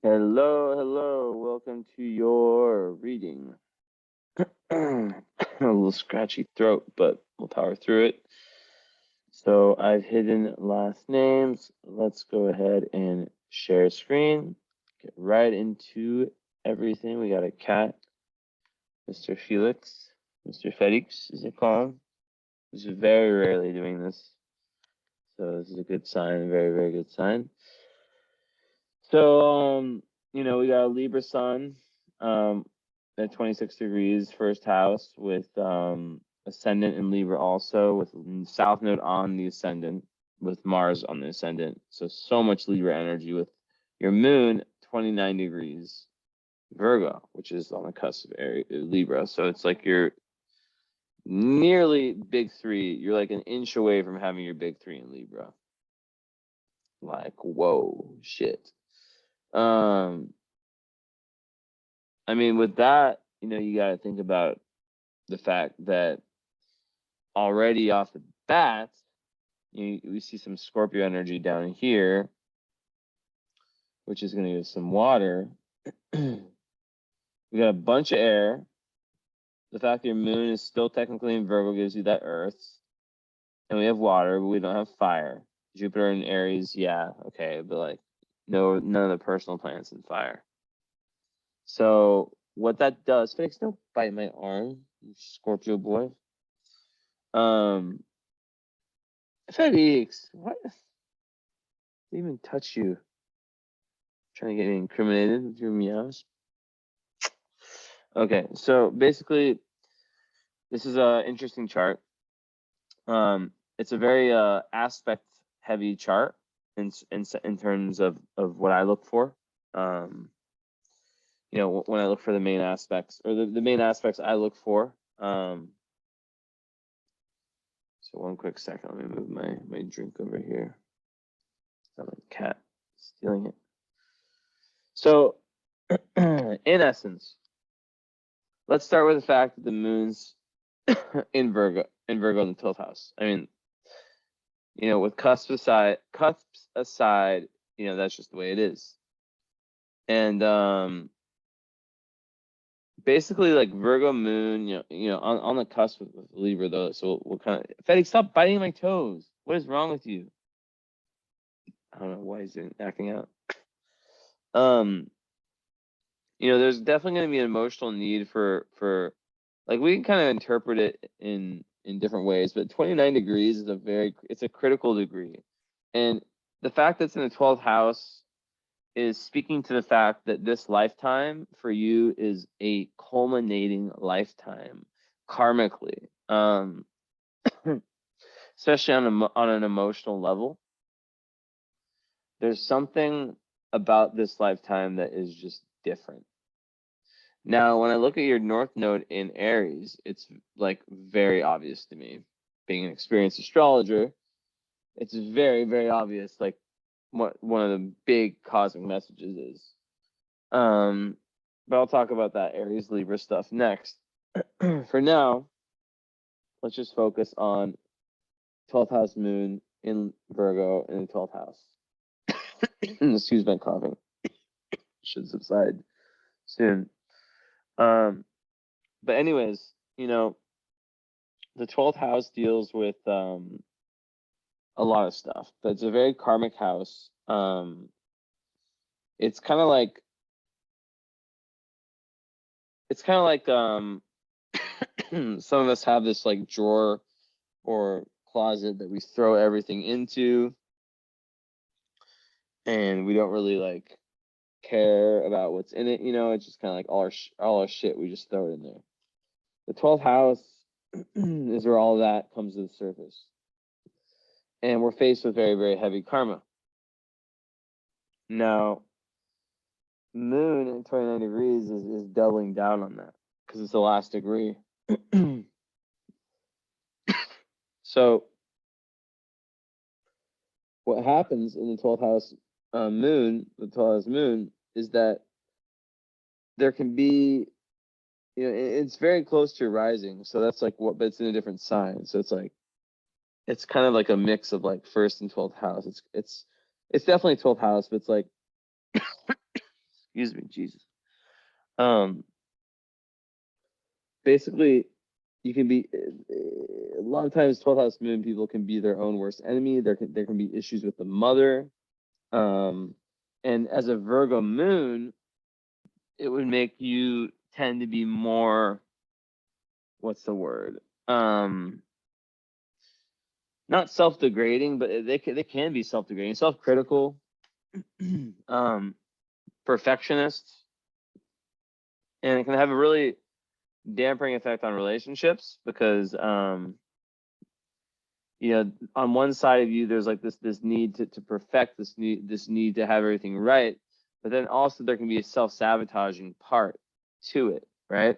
Hello, hello. Welcome to your reading. A little scratchy throat, but we'll power through it. So I've hidden last names. Let's go ahead and share screen. Get right into everything. We got a cat, Mr. Felix, Mr. Felix, as they call him. He's very rarely doing this. So this is a good sign, a very, very good sign. So, we got a Libra sun at 26 degrees, first house, with ascendant in Libra also, with South Node on the ascendant, with Mars on the ascendant. So much Libra energy with your moon, 29 degrees, Virgo, which is on the cusp of Libra. So it's like you're nearly big three. You're like an inch away from having your big three in Libra. Like, whoa, shit. I mean, with that, you got to think about the fact that already off the bat, we see some Scorpio energy down here, which is going to give some water. We got a bunch of air. The fact that your moon is still technically in Virgo gives you that earth. And we have water, but we don't have fire. Jupiter in Aries, yeah, okay, but like none of the personal planets in fire. So what that does, Felix, don't bite my arm, you Scorpio boy. Felix, what? Didn't even touch you. Trying to get me incriminated with your meows. Okay, so basically, this is an interesting chart. It's a very aspect-heavy chart in terms of what I look for. When I look for the main aspects, or the main aspects I look for. So one quick second, let me move my drink over here. Not my cat stealing it. So, in essence, let's start with the fact that the moon's in Virgo in the 12th house. I mean, with cusps aside, that's just the way it is. And basically, like Virgo moon, on the cusp with Libra though. So we'll kind of, Fetty, stop biting my toes. What is wrong with you? I don't know why he's acting out. There's definitely going to be an emotional need for like, we can kind of interpret it in different ways, but 29 degrees is it's a critical degree. And the fact that it's in the 12th house is speaking to the fact that this lifetime for you is a culminating lifetime karmically, especially on an emotional level. There's something about this lifetime that is just different. Now, when I look at your North Node in Aries, it's like very obvious to me. Being an experienced astrologer, it's very, very obvious, like what one of the big cosmic messages is. But I'll talk about that Aries Libra stuff next. For now, let's just focus on 12th house moon in Virgo in the 12th house. Excuse my coughing. Should subside soon. But anyways, the 12th house deals with a lot of stuff, but it's a very karmic house. It's kind of like some of us have this like drawer or closet that we throw everything into, and we don't really like care about what's in it. It's just kind of like all our shit, we just throw it in there. The 12th house is where all that comes to the surface, and we're faced with very, very heavy karma. Now, moon at 29 degrees is doubling down on that because it's the last degree. So what happens in the 12th house moon, the 12th house moon, is that there can be, it's very close to rising. So that's like but it's in a different sign. So it's kind of like a mix of like first and 12th house. It's definitely 12th house, but it's like Excuse me, Jesus. Basically, you can be a lot of times 12th house moon people can be their own worst enemy. There can be issues with the mother. And as a Virgo moon, it would make you tend to be more, what's the word? Not self-degrading, but they can be self-degrading, self-critical, perfectionist, and it can have a really dampening effect on relationships because you know, on one side of you there's like this need to perfect, this need to have everything right, but then also there can be a self-sabotaging part to it, right?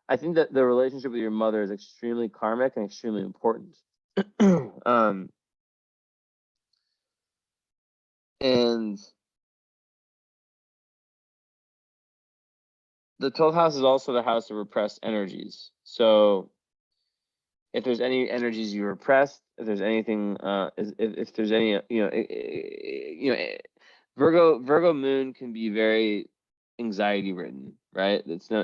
I think that the relationship with your mother is extremely karmic and extremely important. And the 12th house is also the house of repressed energies. So if there's any energies you repressed, if there's anything, if there's any, Virgo moon can be very anxiety ridden, right? It's no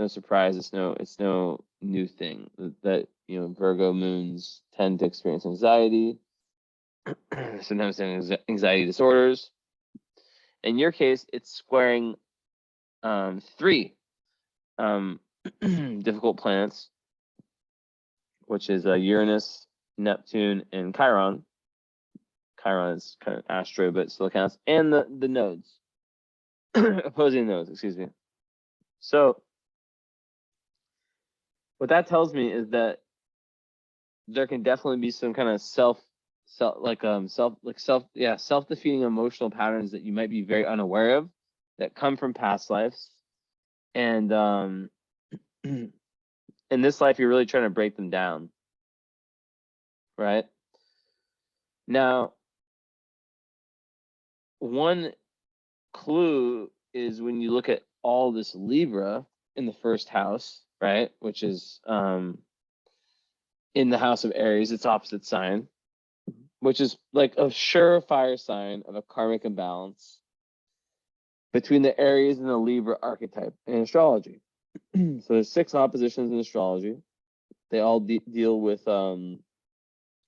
surprise. It's no new thing that Virgo moons tend to experience anxiety. Sometimes anxiety disorders. In your case, it's squaring 3 difficult planets, which is Uranus, Neptune, and Chiron. Chiron is kind of asteroid, but still counts. And the nodes, opposing nodes, excuse me. So what that tells me is that there can definitely be some kind of self-defeating emotional patterns that you might be very unaware of that come from past lives. And in this life, you're really trying to break them down, right? Now, one clue is when you look at all this Libra in the first house, right? Which is in the house of Aries, its opposite sign, which is like a surefire sign of a karmic imbalance between the Aries and the Libra archetype in astrology. So there's 6 oppositions in astrology. They all deal with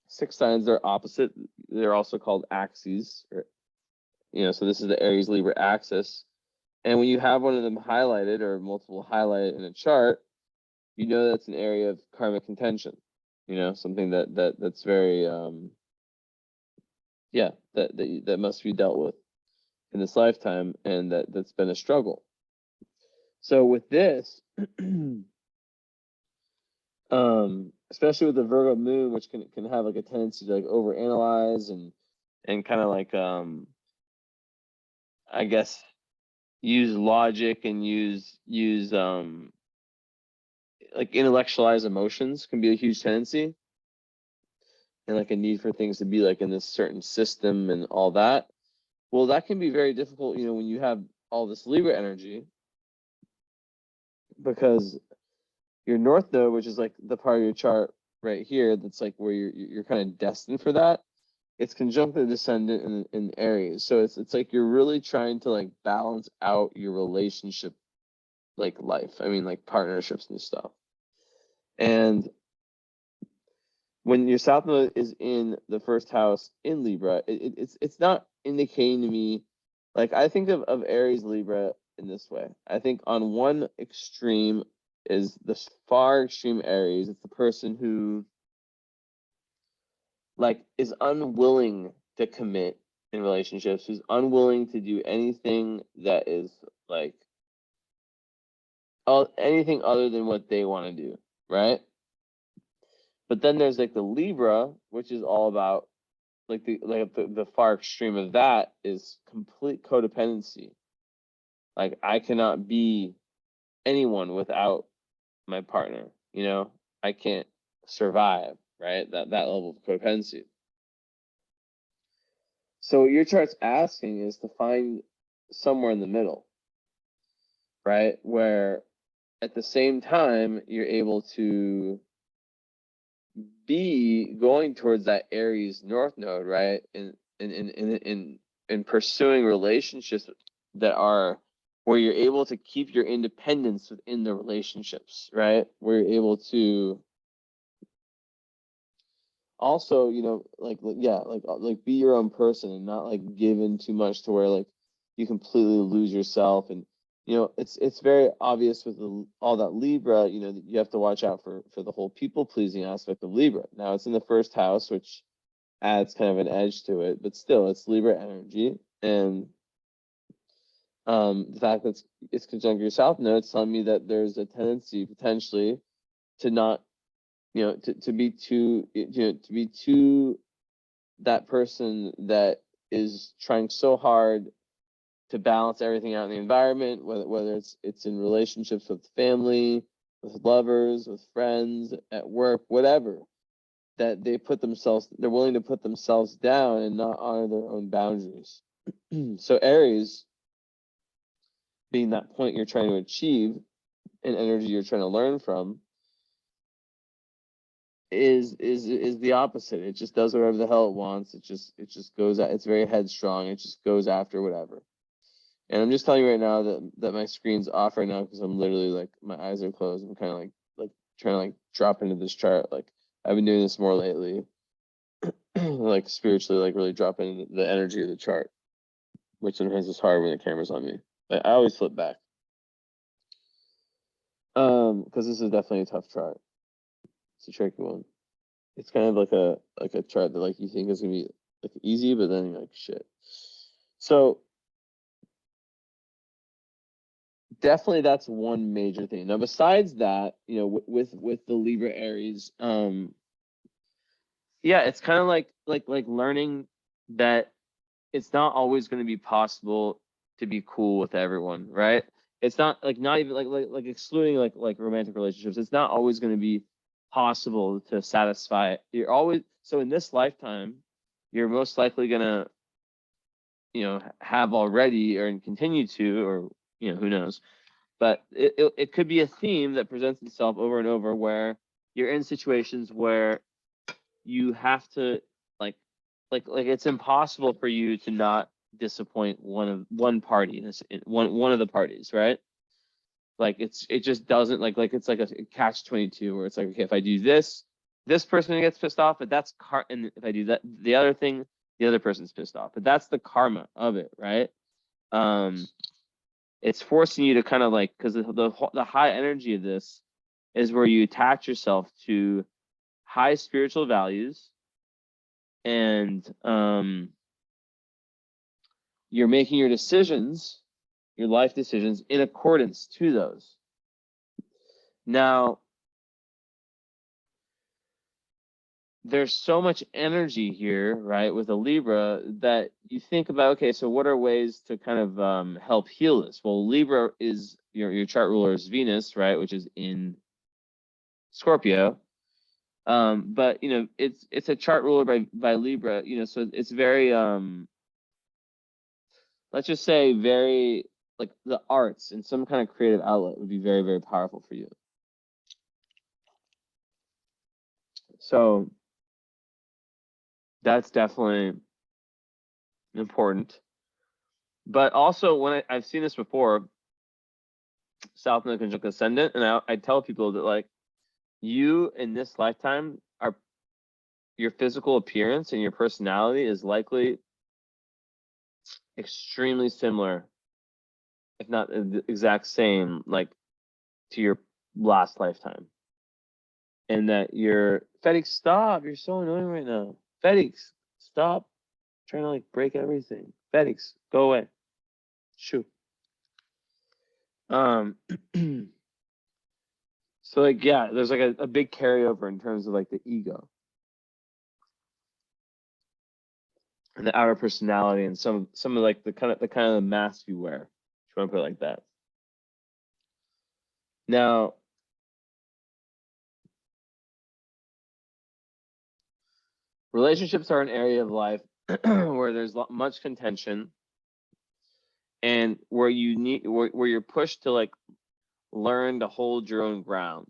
6 signs that are opposite. They're also called axes, so this is the Aries Libra axis. And when you have one of them highlighted or multiple highlighted in a chart, you know that's an area of karmic contention. Something that's very that must be dealt with in this lifetime, and that's been a struggle. So with this, especially with the Virgo moon, which can have like a tendency to like overanalyze and kind of like I guess use logic and use like intellectualize emotions can be a huge tendency, and like a need for things to be like in this certain system and all that. Well, that can be very difficult, when you have all this Libra energy, because your North Node, which is like the part of your chart right here, that's like where you're kind of destined for that. It's conjunct the descendant in Aries, so it's like you're really trying to like balance out your relationship, like life. I mean, like partnerships and stuff. And when your South Node is in the first house in Libra, it's not indicating to me, like I think of Aries Libra in this way. I think on one extreme is the far extreme Aries. It's the person who like is unwilling to commit in relationships, who's unwilling to do anything that is like anything other than what they want to do, right? But then there's like the Libra, which is all about like the far extreme of that is complete codependency. Like I cannot be anyone without my partner, I can't survive, right? That level of codependency. So what your chart's asking is to find somewhere in the middle, right? Where at the same time you're able to be going towards that Aries North Node, right? In pursuing relationships that are where you're able to keep your independence within the relationships, right? Where you're able to also, like be your own person and not like give in too much to where like you completely lose yourself. And it's very obvious with all that Libra, that you have to watch out for the whole people pleasing aspect of Libra. Now it's in the first house, which adds kind of an edge to it, but still it's Libra energy. And the fact that it's conjunct your South Node, it's telling me that there's a tendency potentially to not, to be too, to be too that person that is trying so hard to balance everything out in the environment, whether it's in relationships with family, with lovers, with friends, at work, whatever, that they're willing to put themselves down and not honor their own boundaries. So Aries, being that point you're trying to achieve, and energy you're trying to learn from, is the opposite. It just does whatever the hell it wants. It just goes out. It's very headstrong. It just goes after whatever. And I'm just telling you right now that my screen's off right now because I'm literally like my eyes are closed. I'm kind of like trying to like drop into this chart. Like I've been doing this more lately, like spiritually, like really drop into the energy of the chart, which sometimes is hard when the camera's on me. But I always flip back. Because this is definitely a tough chart. It's a tricky one. It's kind of like a chart that like you think is gonna be like easy, but then you're like shit. So definitely that's one major thing. Now besides that, with the Libra Aries, yeah, it's kind of like learning that it's not always going to be possible to be cool with everyone, right? It's not even like excluding like romantic relationships. It's not always going to be possible to satisfy. You're always, so in this lifetime, you're most likely going to have already or continue to, or who knows, but it could be a theme that presents itself over and over where you're in situations where you have to like it's impossible for you to not disappoint one party, one of the parties, right? Like it just doesn't it's like a catch-22 where it's like, okay, if I do this person gets pissed off, but that's and if I do that the other thing, the other person's pissed off, but that's the karma of it, right? It's forcing you to kind of because the high energy of this is where you attach yourself to high spiritual values, and you're making your decisions, your life decisions, in accordance to those. Now, there's so much energy here, right, with a Libra, that you think about, okay, so what are ways to kind of help heal this? Well, Libra is your chart ruler is Venus, right, which is in Scorpio. But it's a chart ruler by Libra, so it's very let's just say very like the arts and some kind of creative outlet would be very, very powerful for you. So that's definitely important. But also, when I've seen this before, South Node conjunct ascendant, and I tell people that like you in this lifetime are, your physical appearance and your personality is likely extremely similar, if not the exact same, like to your last lifetime. And that Fedix, stop, you're so annoying right now. Fedix, stop trying to like break everything. Fedix, go away. Shoo. So like, yeah, there's like a big carryover in terms of like the ego and the outer personality and some of like the kind of mask you wear, if you want to put it like that. Now, relationships are an area of life where there's much contention, and where you're pushed to like learn to hold your own ground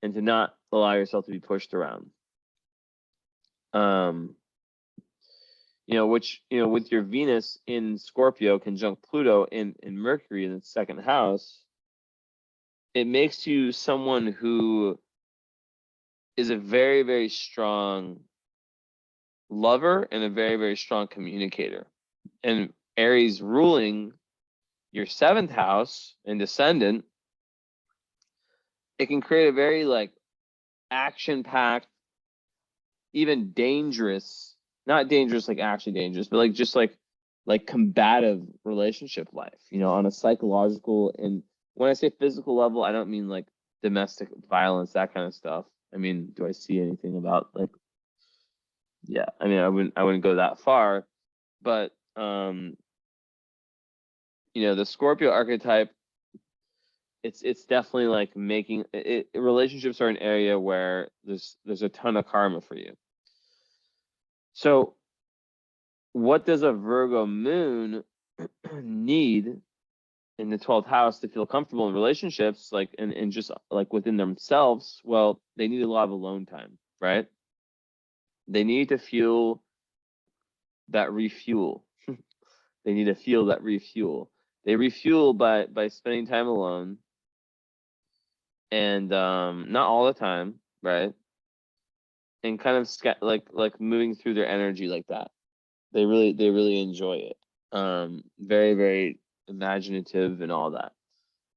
and to not allow yourself to be pushed around. which, with your Venus in Scorpio conjunct Pluto in Mercury in the second house, it makes you someone who is a very, very strong lover and a very, very strong communicator. And Aries ruling your seventh house and descendant, it can create a very like action-packed, even dangerous, not dangerous like actually dangerous, but like just like combative relationship life, on a psychological, and when I say physical level, I don't mean like domestic violence, that kind of stuff. I mean, do I see anything about like, yeah, I mean, I wouldn't go that far, but the Scorpio archetype, it's definitely like making it, relationships are an area where there's a ton of karma for you. So what does a Virgo moon need in the 12th house to feel comfortable in relationships, like and just like within themselves? Well, they need a lot of alone time, right? They need to feel that refuel. They need to feel that refuel. They refuel by spending time alone, and not all the time, right? And kind of like moving through their energy like that. They really enjoy it. Very, very imaginative and all that.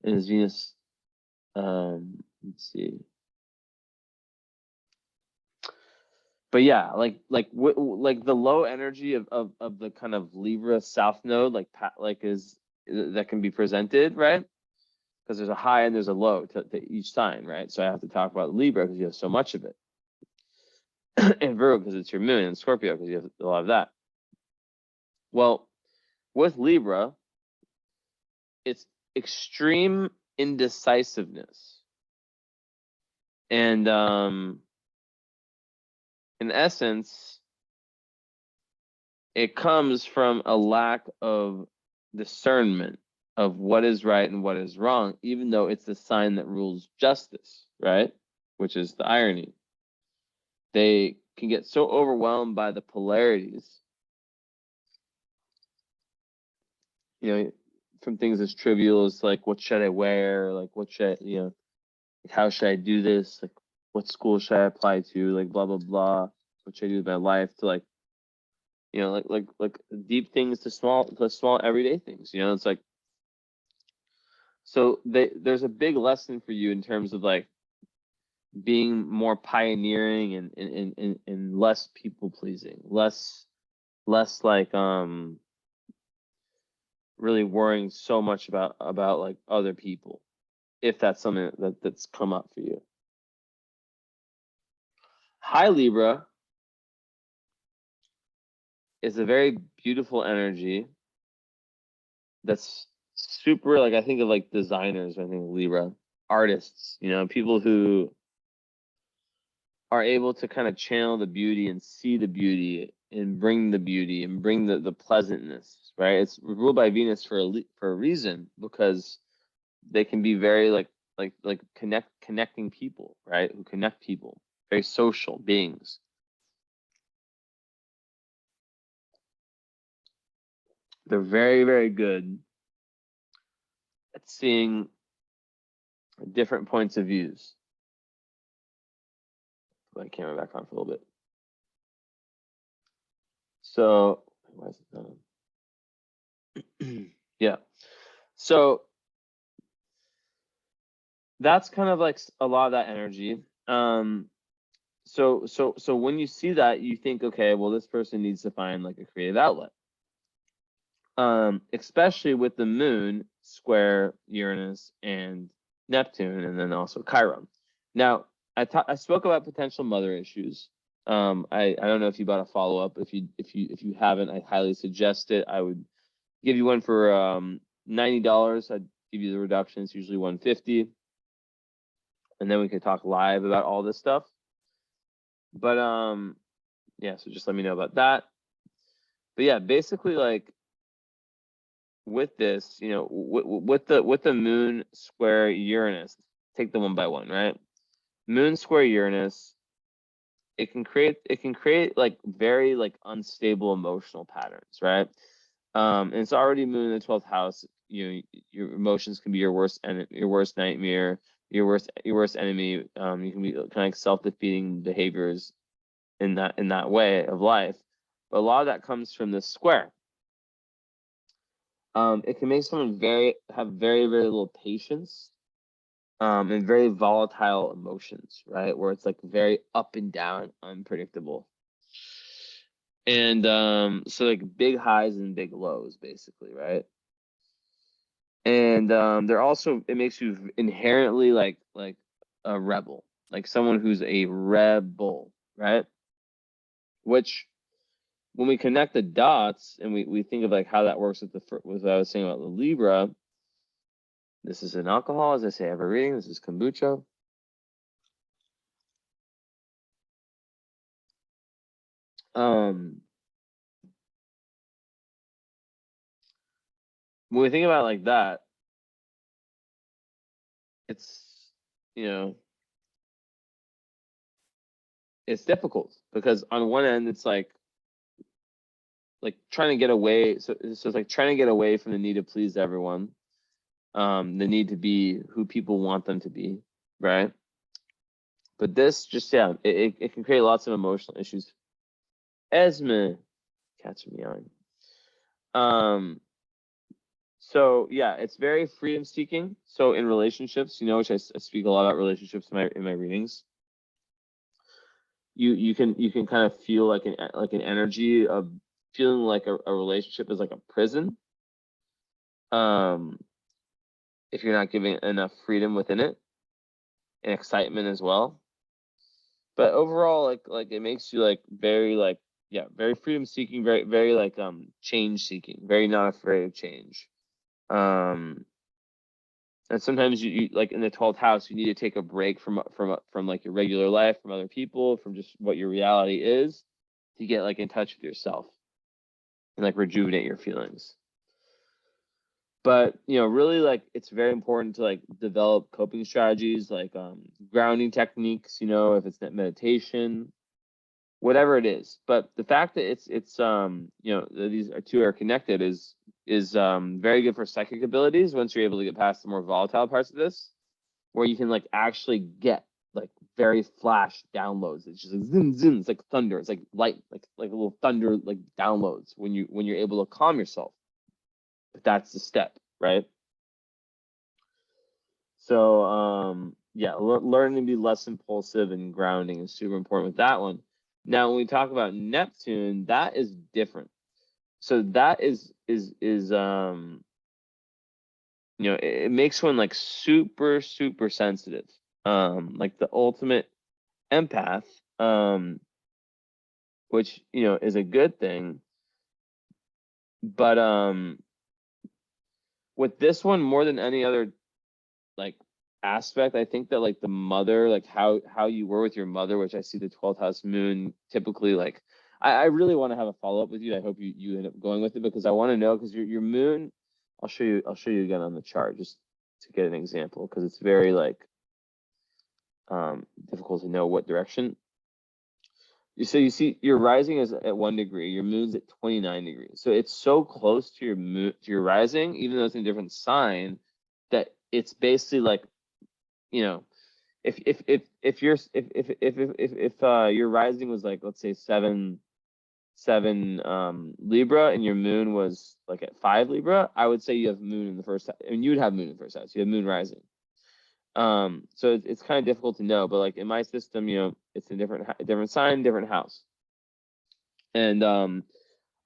And his Venus, let's see. But yeah, like the low energy of the kind of Libra South Node, is that can be presented, right? Because there's a high and there's a low to each sign, right? So I have to talk about Libra because you have so much of it, and Virgo because it's your moon, and Scorpio because you have a lot of that. Well, with Libra, it's extreme indecisiveness, and in essence, it comes from a lack of discernment of what is right and what is wrong, even though it's the sign that rules justice, right? Which is the irony. They can get so overwhelmed by the polarities, from things as trivial as like, what should I wear? Like, what should I, how should I do this? Like, what school should I apply to? Like, blah, blah, blah. What should I do with my life? To like, like deep things to small everyday things. It's like, so there's a big lesson for you in terms of like being more pioneering and less people pleasing, less like really worrying so much about like other people, if that's something that's come up for you. High Libra is a very beautiful energy that's super, like, I think of like designers, I think Libra, artists, people who are able to kind of channel the beauty and see the beauty and bring the beauty and bring the pleasantness, right? It's ruled by Venus for a reason, because they can be very like connecting people, right? Who connect people, very social beings. They're very, very good at seeing different points of views. Put my camera back on for a little bit. So, why is it done? Yeah. So that's kind of like a lot of that energy. So when you see that, you think, okay, well, this person needs to find like a creative outlet. Especially with the moon square Uranus and Neptune, and then also Chiron. Now, I spoke about potential mother issues. I don't know if you bought a follow up. If you haven't, I highly suggest it. I would give you one for $90. I'd give you the reduction. It's usually $150, and then we could talk live about all this stuff. But yeah, so just let me know about that. But yeah, basically, like, with this, with the moon square Uranus, take them one by one, right? Moon square Uranus, it can create like very like unstable emotional patterns, right? And it's already moon in the 12th house. Your emotions can be your worst nightmare, your worst enemy. You can be kind of like self-defeating behaviors in that way of life. But a lot of that comes from this square. It can make someone have very little patience, and very volatile emotions, right? Where it's like very up and down, unpredictable. And so like big highs and big lows, basically, right? And they're also, it makes you inherently like a rebel, like someone who's a rebel, right? Which, when we connect the dots and we think of like how that works with what I was saying about the Libra. This is an alcohol, as I say every reading. This is kombucha. When we think about it like that, it's, it's difficult because on one end it's like trying to get away. So it's like trying to get away from the need to please everyone, the need to be who people want them to be, right? But this just, it can create lots of emotional issues. Esme, cats are meowing. So yeah, it's very freedom seeking. So in relationships, which I speak a lot about relationships in my readings. You can kind of feel like an energy of feeling like a relationship is like a prison. If you're not giving enough freedom within it and excitement as well. But overall, like it makes you like very very freedom seeking, very like change seeking, very not afraid of change. And sometimes you like in the 12th house, you need to take a break from like your regular life, from other people, from just what your reality is, to get like in touch with yourself and like rejuvenate your feelings. But really, like, it's very important to like develop coping strategies, like grounding techniques, if it's meditation, whatever it is. But the fact that it's these two are connected is very good for psychic abilities once you're able to get past the more volatile parts of this, where you can like actually get like very flash downloads. It's just like zoom zoom. It's like thunder. It's like light, like a little thunder, like downloads when you're able to calm yourself. But that's the step, right? So yeah, learning to be less impulsive and grounding is super important with that one. Now, when we talk about Neptune, that is different. So that is it makes one like super sensitive, like the ultimate empath, which is a good thing. But with this one, more than any other like aspect, I think that like the mother, like how you were with your mother, which I see the 12th house moon typically, like I really want to have a follow-up with you. I hope you end up going with it, because I want to know, because your moon, I'll show you again on the chart just to get an example, because it's very like difficult to know what direction. So you see your rising is at 1 degree, your moon's at 29 degrees. So it's so close to your moon, to your rising, even though it's in a different sign, that it's basically like, if your rising was like, let's say 7 Libra, and your moon was like at 5 Libra, I would say you have moon in the first, and you'd have moon in the first house. You have moon rising. So it's kind of difficult to know, but like in my system, it's a different sign, different house. And a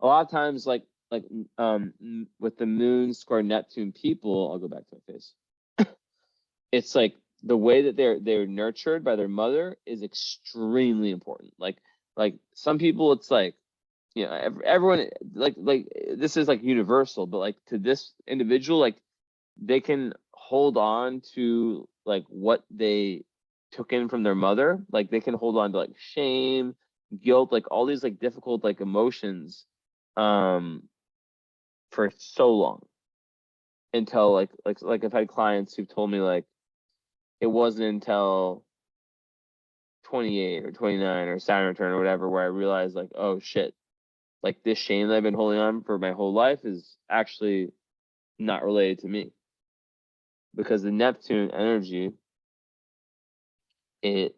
lot of times, like with the moon square Neptune people, I'll go back to my face. It's like the way that they're nurtured by their mother is extremely important. Like some people, it's like, everyone, like this is like universal, but like to this individual, like they can hold on to like what they took in from their mother. Like they can hold on to like shame, guilt, like all these like difficult like emotions for so long, until like I've had clients who've told me like it wasn't until 28 or 29 or Saturn return or whatever, where I realized like, oh shit, like this shame that I've been holding on for my whole life is actually not related to me. Because the Neptune energy, it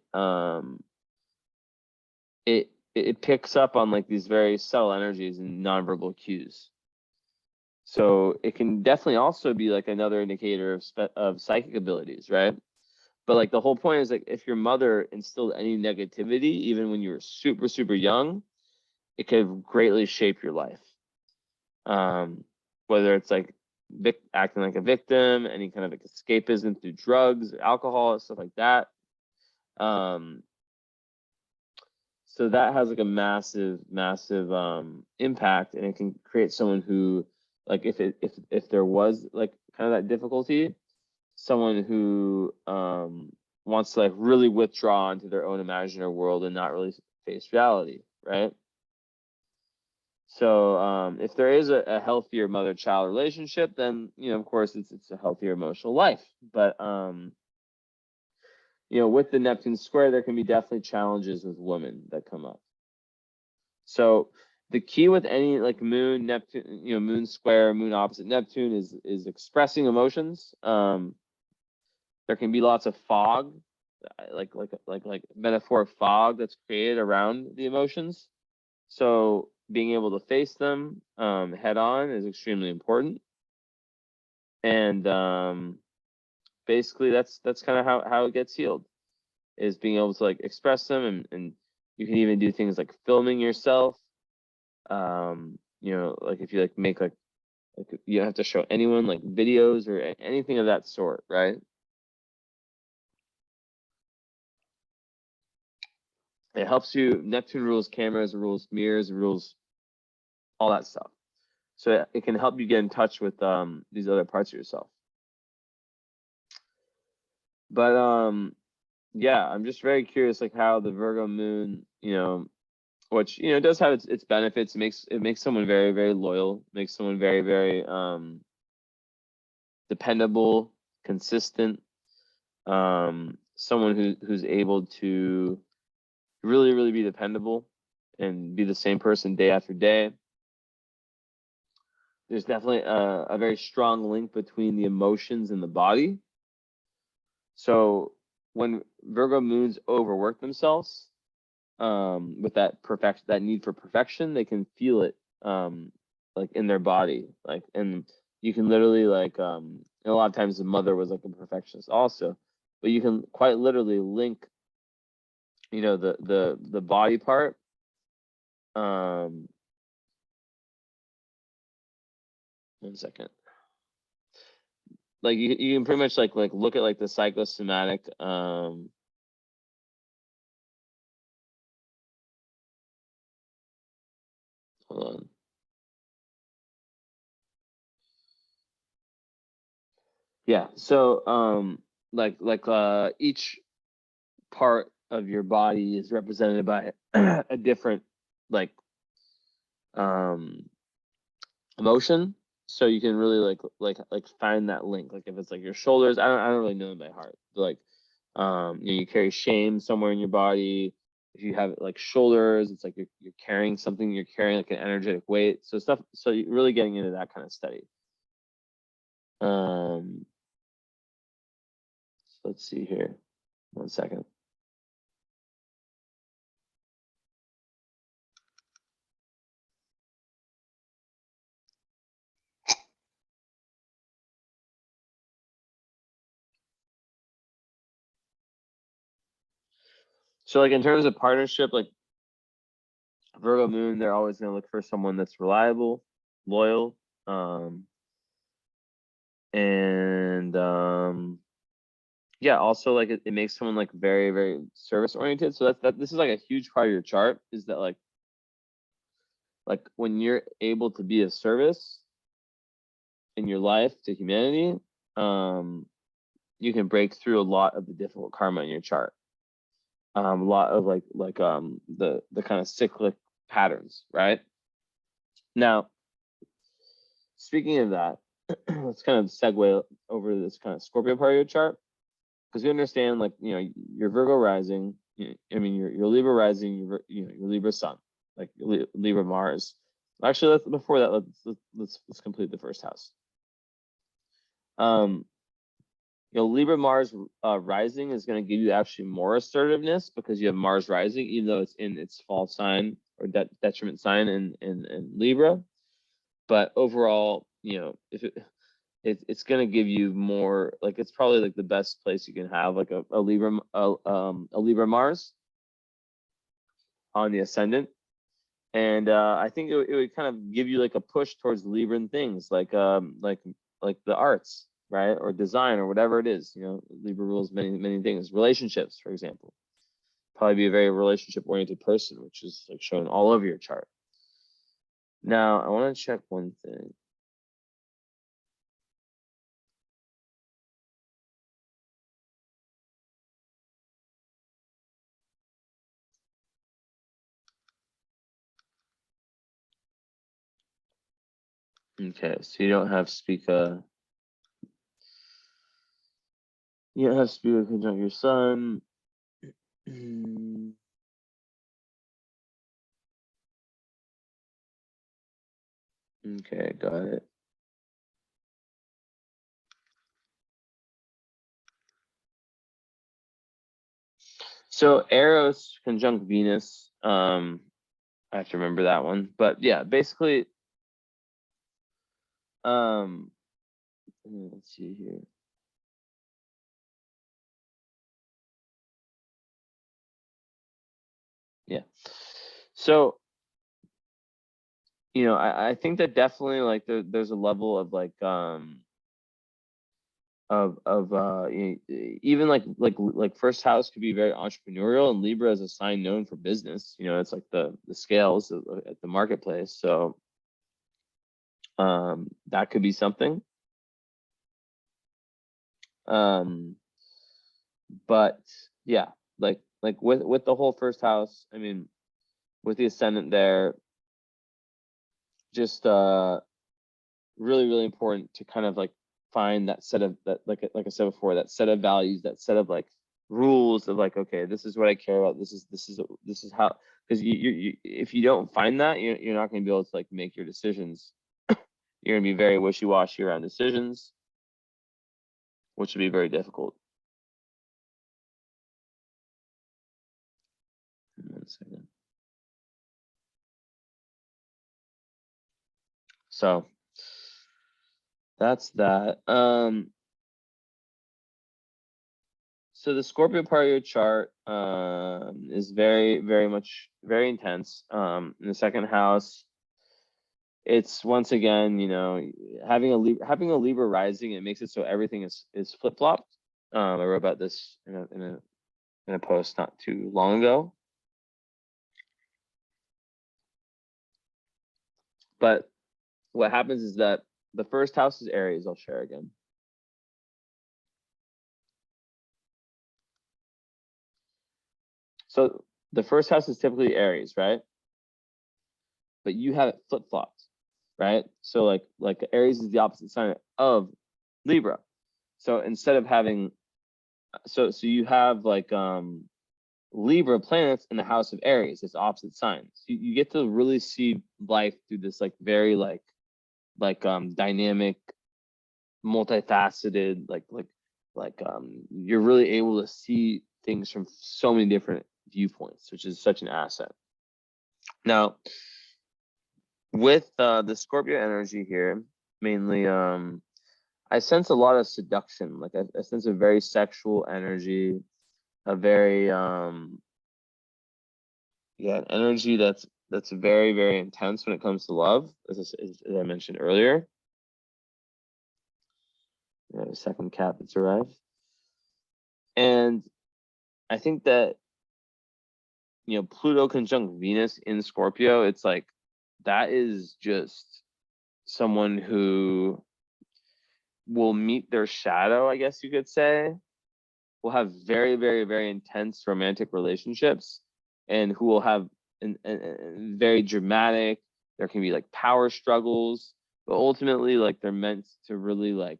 picks up on like these very subtle energies and nonverbal cues. So it can definitely also be like another indicator of psychic abilities, right? But like the whole point is like if your mother instilled any negativity, even when you were super, super young, it could greatly shape your life. Whether it's like acting like a victim, any kind of like escapism through drugs, alcohol, stuff like that. So that has like a massive, massive impact, and it can create someone who, like, if there was like kind of that difficulty, someone who wants to like really withdraw into their own imaginary world and not really face reality, right? So if there is a healthier mother-child relationship, then of course it's a healthier emotional life. But with the Neptune square, there can be definitely challenges with women that come up. So the key with any like moon, Neptune, moon square, moon opposite Neptune is expressing emotions. There can be lots of fog, like metaphoric fog that's created around the emotions. So being able to face them head on is extremely important. And basically that's kind of how it gets healed, is being able to like express them, and you can even do things like filming yourself. Like if you like make like you don't have to show anyone like videos or anything of that sort, right? It helps you. Neptune rules cameras, rules mirrors, rules all that stuff. So it can help you get in touch with these other parts of yourself. But yeah, I'm just very curious like how the Virgo moon, which does have its benefits. It makes someone very, very loyal, makes someone very, very dependable, consistent, someone who's able to really, really be dependable and be the same person day after day. There's definitely a very strong link between the emotions and the body. So when Virgo moons overwork themselves with that need for perfection, they can feel it like in their body, like, and you can literally like and a lot of times the mother was like a perfectionist also, but you can quite literally link the body part. One second. Like you can pretty much like look at like the psychosomatic hold on. Yeah, so each part of your body is represented by a different like emotion, so you can really like find that link. Like if it's like your shoulders, I don't really know them by heart, but like you carry shame somewhere in your body. If you have like shoulders, it's like you're carrying something, you're carrying like an energetic weight. So you're really getting into that kind of study. So let's see here. One second. So like in terms of partnership, like Virgo moon, they're always going to look for someone that's reliable, loyal, and yeah, also like it makes someone like very, very service oriented. So this is like a huge part of your chart, is that like when you're able to be of service in your life to humanity, you can break through a lot of the difficult karma in your chart. A lot of the kind of cyclic patterns, right? Now, speaking of that, let's kind of segue over this kind of Scorpio part of your chart, because we understand your Virgo rising, I mean, your Libra rising, your Libra sun, like Libra Mars. Actually, before that, let's complete the first house. Libra Mars rising is going to give you actually more assertiveness because you have Mars rising, even though it's in its fall sign or detriment sign in Libra. But overall, if it's going to give you more, like, it's probably like the best place you can have like a Libra Mars on the ascendant. And I think it would kind of give you like a push towards Libran things like the arts, right? Or design or whatever it is. Libra rules many things. Relationships, for example. Probably be a very relationship oriented person, which is like shown all over your chart. Now, I want to check one thing. Okay, so you don't have Spica. You don't have Spica conjunct your sun. Okay, got it. So Eros conjunct Venus. I have to remember that one, but yeah, basically, let's see here. Yeah. So, I think that definitely like there's a level of like even like first house could be very entrepreneurial, and Libra is a sign known for business. It's like the scales at the marketplace. So that could be something. But yeah, like with the whole first house, I mean, with the ascendant there, just really important to kind of like find that set of that, like I said before, that set of values, that set of like rules of like, okay, this is what I care about. This is how, because you if you don't find that, you're not going to be able to like make your decisions. You're going to be very wishy-washy around decisions, which would be very difficult. 1 second. So that's that. So the Scorpio part of your chart is very much very intense. In the second house, it's once again, having a Libra rising, it makes it so everything is flip flopped. I wrote about this in a post not too long ago. But what happens is that the first house is Aries. I'll share again. So the first house is typically Aries, right? But you have it flip flopped, right? So like Aries is the opposite sign of Libra. So instead of having, so you have like Libra planets in the house of Aries, it's opposite signs. You get to really see life through this like very like dynamic, multifaceted, you're really able to see things from so many different viewpoints, which is such an asset. Now, with the Scorpio energy here, mainly, I sense a lot of seduction. Like I sense a very sexual energy, a very energy that's very intense when it comes to love, as I mentioned earlier. The second cat that's arrived, and I think that Pluto conjunct Venus in Scorpio, it's like that is just someone who will meet their shadow, I guess you could say, will have very intense romantic relationships, and who will have very dramatic, there can be like power struggles, but ultimately like they're meant to really like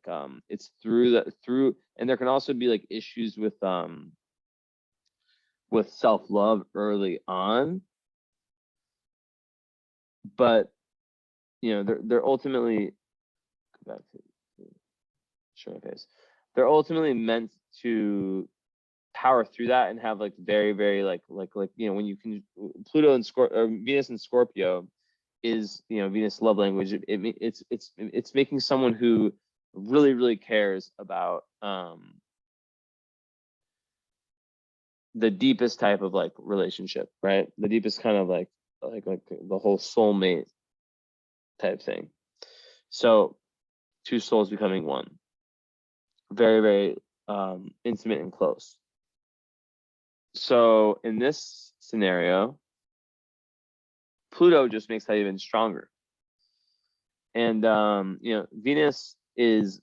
it's through and there can also be like issues with with self-love early on, but they're ultimately, go back to show my face. They're ultimately meant to power through that and have like very, very like when you can, Pluto and Venus and Scorpio is Venus love language. It's making someone who really, really cares about the deepest type of like relationship, right? The deepest kind of like the whole soulmate type thing. So two souls becoming one. Very, very intimate and close. So in this scenario, Pluto just makes that even stronger. And Venus is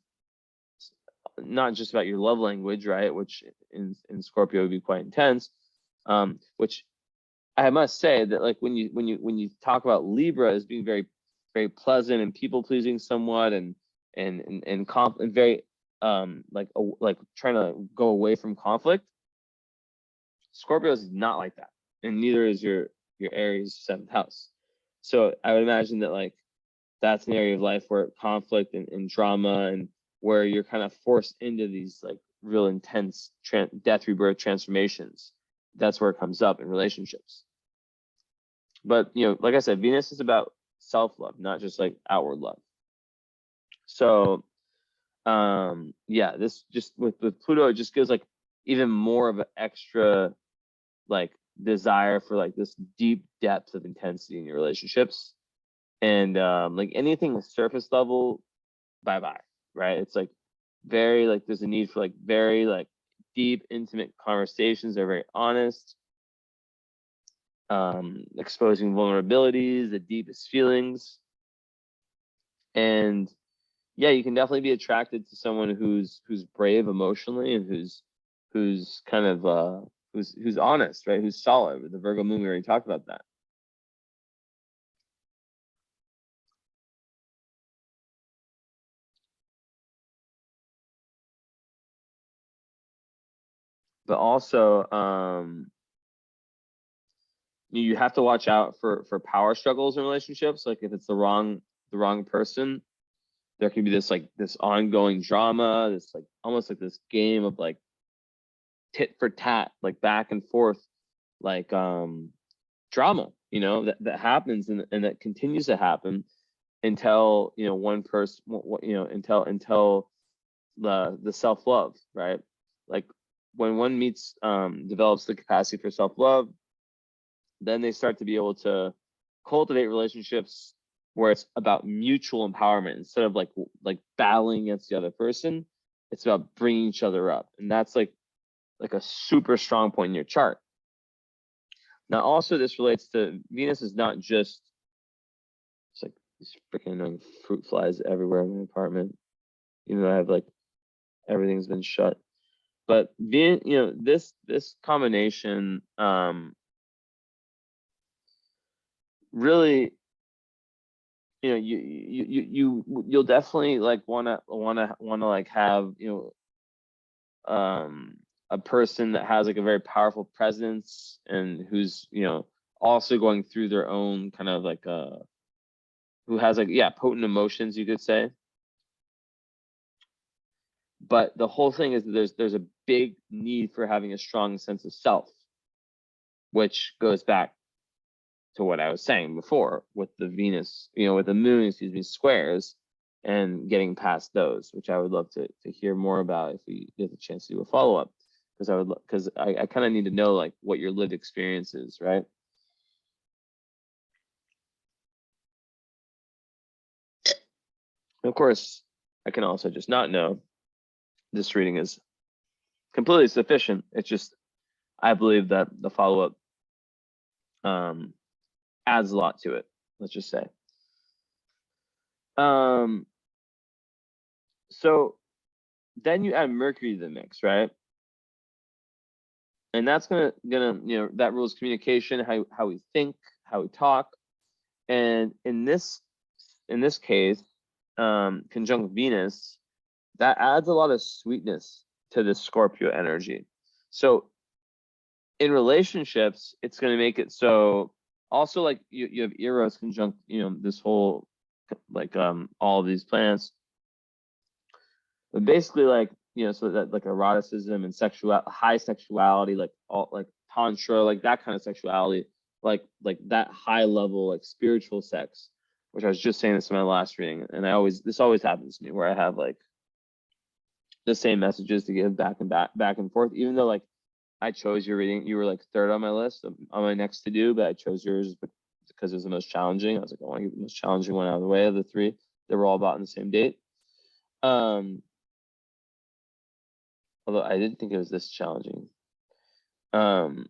not just about your love language, right? Which in Scorpio would be quite intense. Which I must say that like when you talk about Libra as being very, very pleasant and people pleasing somewhat and very like trying to go away from conflict, Scorpio is not like that, and neither is your Aries 7th house. So I would imagine that like that's an area of life where conflict and drama, and where you're kind of forced into these like real intense death, rebirth transformations. That's where it comes up in relationships. But like I said, Venus is about self-love, not just like outward love. So yeah, this just with Pluto, it just gives like even more of an extra like desire for like this deep depth of intensity in your relationships. And like anything surface level, bye-bye, right? It's like very like there's a need for like very like deep, intimate conversations. They're very honest, exposing vulnerabilities, the deepest feelings. And yeah, you can definitely be attracted to someone who's brave emotionally, and who's kind of who's honest, right? Who's solid. With the Virgo moon, we already talked about that. But also, you have to watch out for power struggles in relationships. Like if it's the wrong person, there can be this like this ongoing drama, this like almost like this game of like tit for tat, like back and forth, like drama, that happens, and that continues to happen until one person, until the self-love, right? Like when one meets develops the capacity for self-love, then they start to be able to cultivate relationships where it's about mutual empowerment instead of like battling against the other person. It's about bringing each other up, and that's like a super strong point in your chart. Now, also this relates to Venus is not just, it's like these freaking annoying fruit flies everywhere in my apartment, even though I have like everything's been shut. But this combination really, you'll definitely like wanna like have a person that has like a very powerful presence, and who's also going through their own kind of like who has like potent emotions, you could say. But the whole thing is that there's a big need for having a strong sense of self, which goes back to what I was saying before with the Venus, with the moon, squares, and getting past those, which I would love to hear more about if we get the chance to do a follow-up, because I kind of need to know like what your lived experience is, right? And of course, I can also just not know. This reading is completely sufficient. It's just I believe that the follow-up adds a lot to it. Let's just say. So then you add Mercury to the mix, right? And that's gonna that rules communication, how we think, how we talk. And in this case, conjunct Venus, that adds a lot of sweetness to the Scorpio energy. So in relationships, it's going to make it so also like you have Eros conjunct, this whole like all of these planets, but basically like, so that like eroticism and high sexuality, like all like tantra, like that kind of sexuality, like that high level like spiritual sex, which I was just saying this in my last reading, and this always happens to me where I have like the same messages to give back and forth, even though like I chose your reading. You were like third on my list on my next to do, but I chose yours because it was the most challenging. I was like, I want to get the most challenging one out of the way of the three that were all bought on the same date. Although I didn't think it was this challenging. But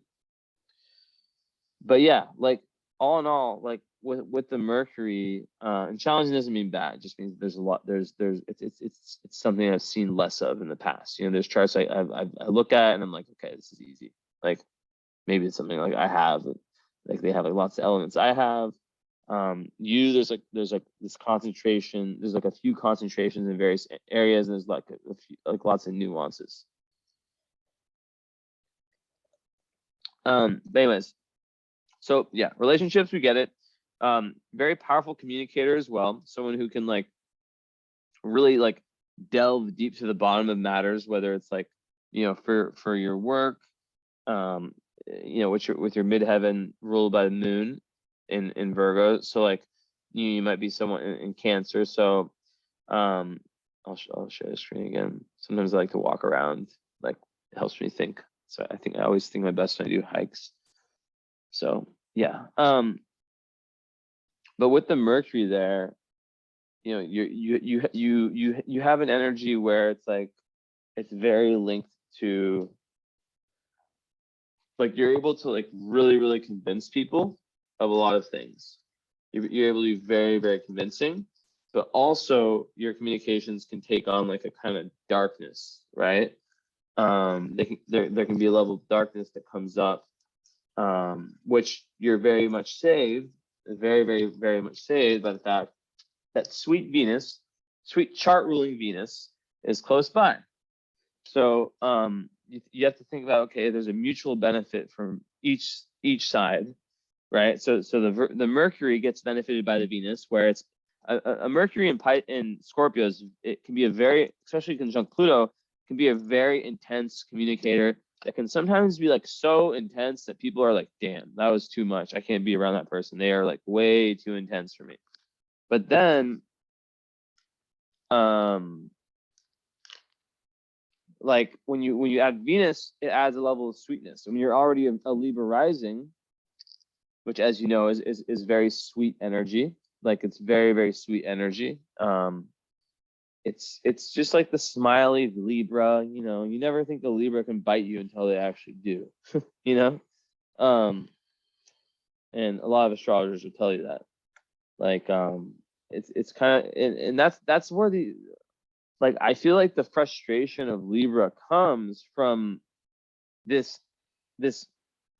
yeah, like all in all, like with the Mercury, and challenging doesn't mean bad. It just means there's a lot. It's something I've seen less of in the past. There's charts I look at and I'm like, okay, this is easy. Like maybe it's something like I have, like they have like lots of elements I have. There's like this concentration. There's like a few concentrations in various areas, and there's like a few, like lots of nuances. But anyways, so yeah, relationships, we get it. Very powerful communicator as well. Someone who can like really like delve deep to the bottom of matters, whether it's like, for your work, with your midheaven ruled by the moon in Virgo. So like you might be someone in Cancer. So I'll share the screen again. Sometimes I like to walk around, like it helps me think. So I think I always think my best when I do hikes. So yeah. But with the Mercury there, you have an energy where it's like it's very linked to like you're able to like really, really convince people of a lot of things. You're able to be very, very convincing, but also your communications can take on like a kind of darkness, right? There can be a level of darkness that comes up, which you're very much saved, very, very, very much saved by the fact that sweet chart ruling Venus is close by. So you have to think about, okay, there's a mutual benefit from each side, right? So the Mercury gets benefited by the Venus, where it's a Mercury in Scorpios. It can be especially conjunct Pluto, can be a very intense communicator that can sometimes be like so intense that people are like, damn, that was too much. I can't be around that person. They are like way too intense for me. But then, like when you add Venus, it adds a level of sweetness. When you're already a Libra rising, which as you know is very sweet energy, like it's very, very sweet energy. It's just like the smiley Libra, you never think the Libra can bite you until they actually do, and a lot of astrologers will tell you that. Like it's kind of, and that's where like I feel like the frustration of Libra comes from this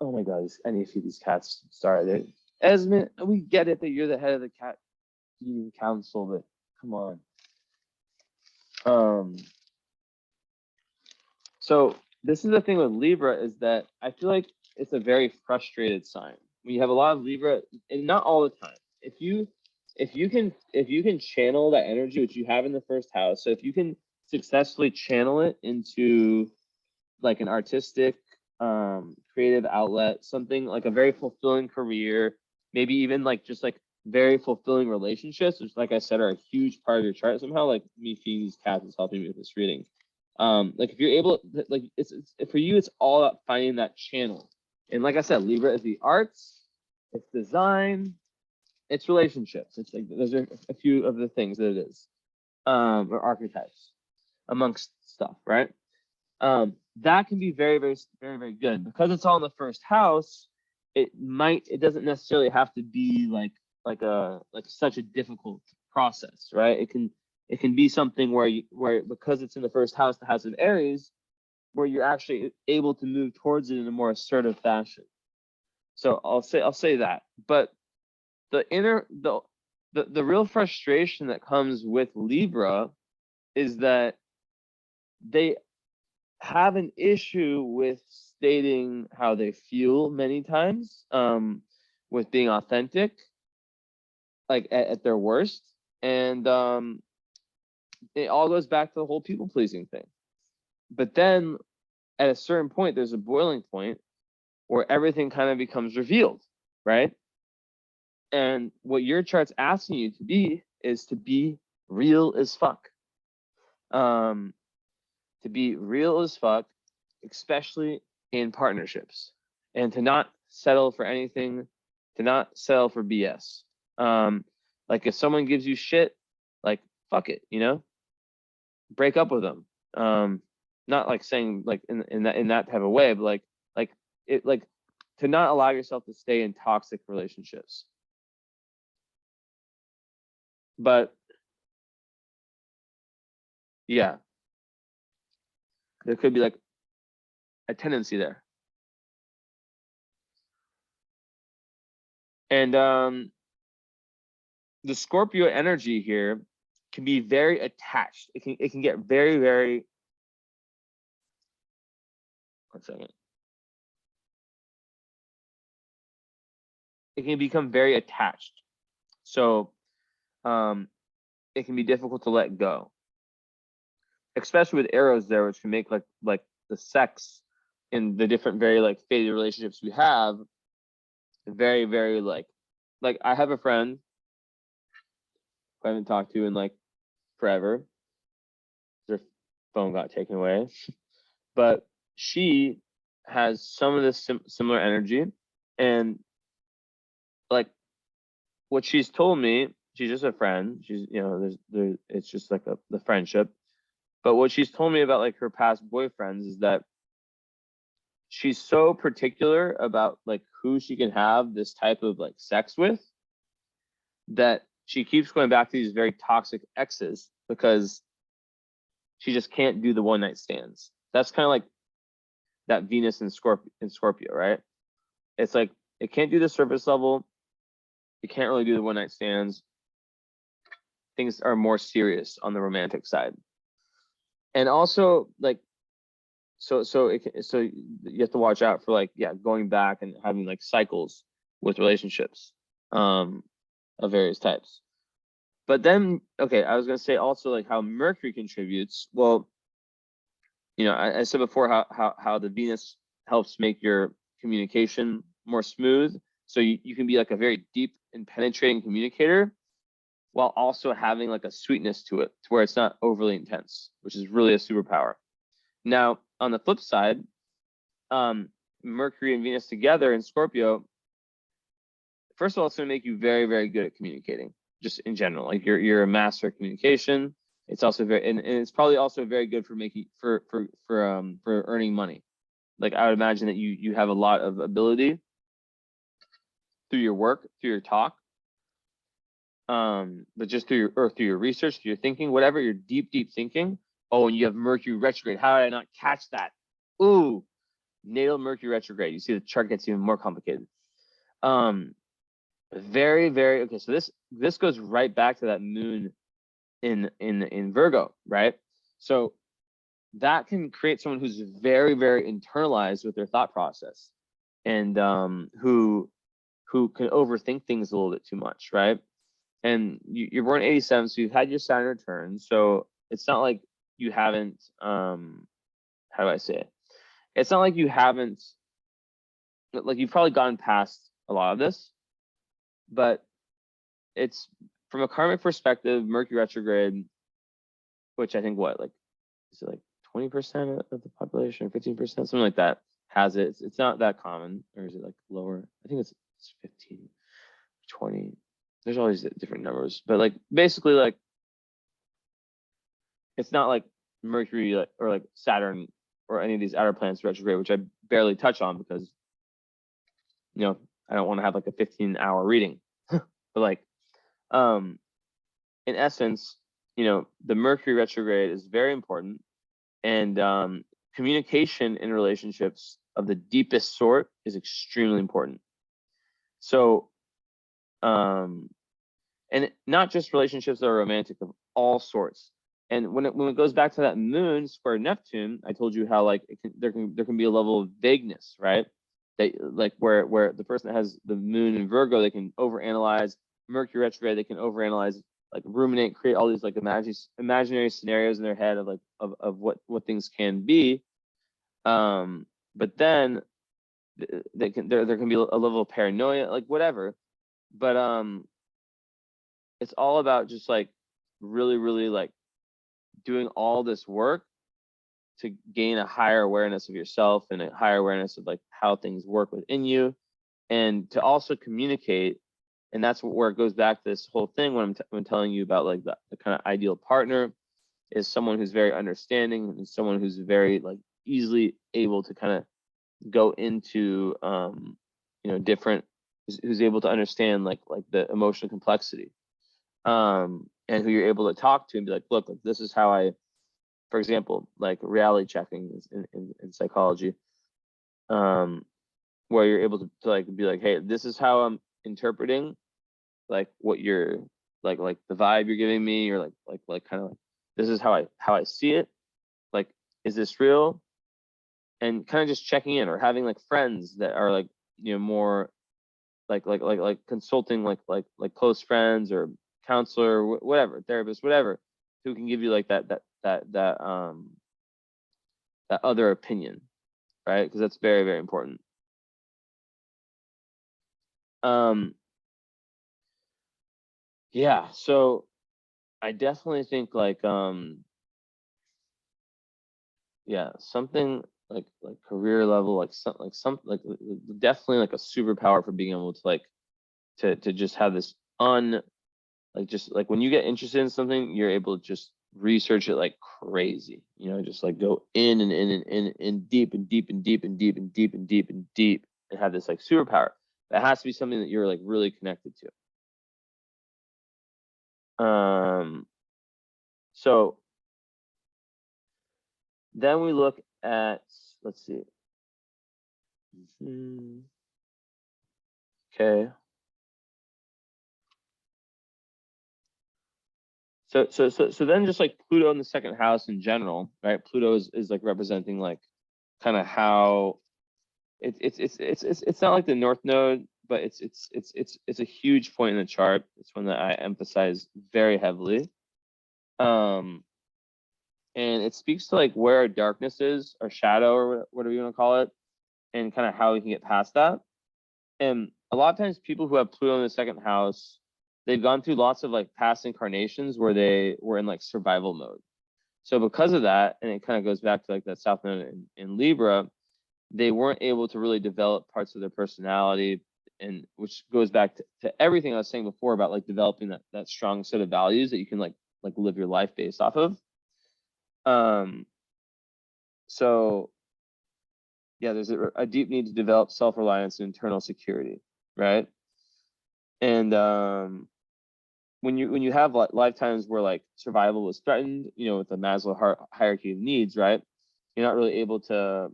oh my god, I need to feed these cats. Sorry, Esmond, we get it that you're the head of the cat feeding council, but come on. So this is the thing with Libra, is that I feel like it's a very frustrated sign. We have a lot of Libra, and not all the time. If you can channel that energy which you have in the first house, so if you can successfully channel it into like an artistic, creative outlet, something like a very fulfilling career, maybe even like just like very fulfilling relationships, which like I said are a huge part of your chart somehow. Like me feeding these cats is helping me with this reading. Like if you're able, like it's for you, it's all about finding that channel. And like I said, Libra is the arts, it's design, it's relationships. It's like those are a few of the things that it is, or archetypes amongst stuff, right? That can be very, very, very, very good because it's all in the first house. It doesn't necessarily have to be like such a difficult process, right? It can be something where because it's in the first house, the house of Aries, where you're actually able to move towards it in a more assertive fashion. So I'll say that. But the real frustration that comes with Libra is that they have an issue with stating how they feel many times, with being authentic, like at their worst. And it all goes back to the whole people pleasing thing. But then at a certain point, there's a boiling point where everything kind of becomes revealed, right? And what your chart's asking you to be is to be real as fuck. To be real as fuck, especially in partnerships, and to not settle for anything, to not settle for BS. Like if someone gives you shit, like fuck it, you know, break up with them. Not like saying like in that type of way, but like to not allow yourself to stay in toxic relationships. But yeah, there could be like a tendency there. And the Scorpio energy here can be very attached. It can get very, very, one second. It can become very attached. So it can be difficult to let go. Especially with arrows there, which can make like the sex in the different very like faded relationships we have very, very like I have a friend who I haven't talked to in like forever. Their phone got taken away. But she has some of this similar energy, and like what she's told me, she's just a friend. She's, you know, there's it's just like the friendship. But what she's told me about like her past boyfriends is that she's so particular about like who she can have this type of like sex with, that she keeps going back to these very toxic exes because she just can't do the one night stands. That's kind of like that Venus in Scorpio, right? It's like it can't do the surface level. It can't really do the one night stands. Things are more serious on the romantic side. And also like so you have to watch out for like, yeah, going back and having like cycles with relationships of various types. But then, okay, I was gonna say also like how Mercury contributes. Well, you know, I said before how the Venus helps make your communication more smooth. So you can be like a very deep and penetrating communicator while also having like a sweetness to it, to where it's not overly intense, which is really a superpower. Now, on the flip side, Mercury and Venus together in Scorpio, first of all, it's going to make you very, very good at communicating, just in general. Like you're a master of communication. It's also very, and it's probably also very good for making for earning money. Like I would imagine that you have a lot of ability through your work, through your talk, but just through your research, through your thinking, whatever, your deep thinking. Oh, and you have Mercury retrograde. How did I not catch that? Ooh, natal Mercury retrograde. You see the chart gets even more complicated. Very, very okay. So this goes right back to that moon in Virgo, right? So that can create someone who's very, very internalized with their thought process, and who can overthink things a little bit too much, right? And you're born 87, so you've had your Saturn return. So it's not like you haven't, how do I say it? It's not like you haven't, like you've probably gotten past a lot of this, but it's from a karmic perspective, Mercury retrograde, which I think like, is it like 20% of the population, 15%, something like that, has it. It's not that common, or is it like lower? I think it's 15, 20. There's all these different numbers, but like basically like it's not like Mercury or like Saturn or any of these outer planets retrograde, which I barely touch on because, you know, I don't want to have like a 15-hour reading. But like in essence, you know, the Mercury retrograde is very important, and communication in relationships of the deepest sort is extremely important. So and not just relationships that are romantic, of all sorts. And when it goes back to that moon square Neptune, I told you how like there can be a level of vagueness, right? That like where the person that has the moon in Virgo, they can overanalyze. Mercury retrograde, they can overanalyze, like ruminate, create all these like imaginary scenarios in their head of like of what things can be. But then there can be a level of paranoia, like whatever. But it's all about just like really like doing all this work to gain a higher awareness of yourself and a higher awareness of like how things work within you, and to also communicate. And that's where it goes back to this whole thing when I'm telling you about like the kind of ideal partner is someone who's very understanding and someone who's very like easily able to kind of go into different, who's able to understand like the emotional complexity, and who you're able to talk to and be like, look, this is how I, for example, like reality checking in psychology, where you're able to like be like, hey, this is how I'm interpreting like what you're like the vibe you're giving me, or like kind of like, this is how I see it, like, is this real? And kind of just checking in, or having like friends that are like, more like consulting, like close friends or counselor, whatever, therapist, whatever, who can give you like that other opinion, right? Because that's very, very important. Yeah, so I definitely think like yeah, something like career level, like some like definitely like a superpower for being able to like to just have this like just like when you get interested in something, you're able to just research it like crazy, just like go in and in and in and deep and deep and deep and deep and deep and deep and deep, and have this like superpower. That has to be something that you're like really connected to. So then we look at, let's see. Okay. So then just like Pluto in the second house in general, right? Pluto is like representing like kind of how it's not like the North Node, but it's a huge point in the chart. It's one that I emphasize very heavily. And it speaks to like where our darkness is, or shadow, or whatever you want to call it, and kind of how we can get past that. And a lot of times people who have Pluto in the second house, they've gone through lots of like past incarnations where they were in like survival mode. So because of that, and it kind of goes back to like that South Node in Libra, they weren't able to really develop parts of their personality, and which goes back to everything I was saying before about like developing that strong set of values that you can like live your life based off of. So yeah, there's a deep need to develop self-reliance and internal security, right? And when you have lifetimes where like survival was threatened, with the Maslow hierarchy of needs, right? You're not really able to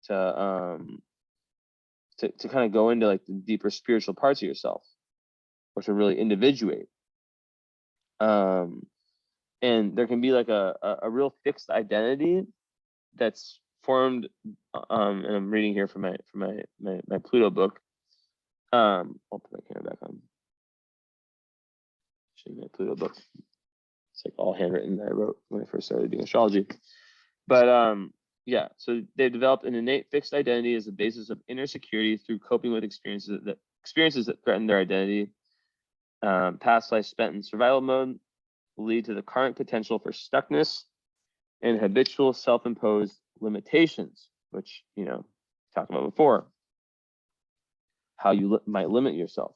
kind of go into like the deeper spiritual parts of yourself, or to really individuate. And there can be like a real fixed identity that's formed. And I'm reading here from my Pluto book. I'll put my camera back on. Show you my Pluto book. It's like all handwritten that I wrote when I first started doing astrology. But yeah, so they developed an innate fixed identity as a basis of inner security through coping with experiences that threaten their identity. Past life spent in survival mode will lead to the karmic potential for stuckness and habitual self-imposed limitations, which talked about before, how you might limit yourself,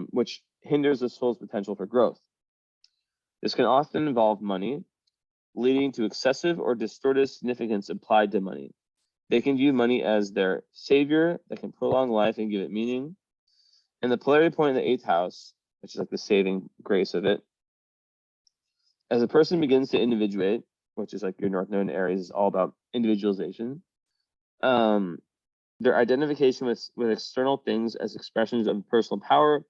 which hinders the soul's potential for growth. This can often involve money, leading to excessive or distorted significance applied to money. They can view money as their savior that can prolong life and give it meaning. And the polarity point in the 8th house, which is like the saving grace of it, as a person begins to individuate, which is like your North Node in Aries, is all about individualization. Their identification with external things as expressions of personal power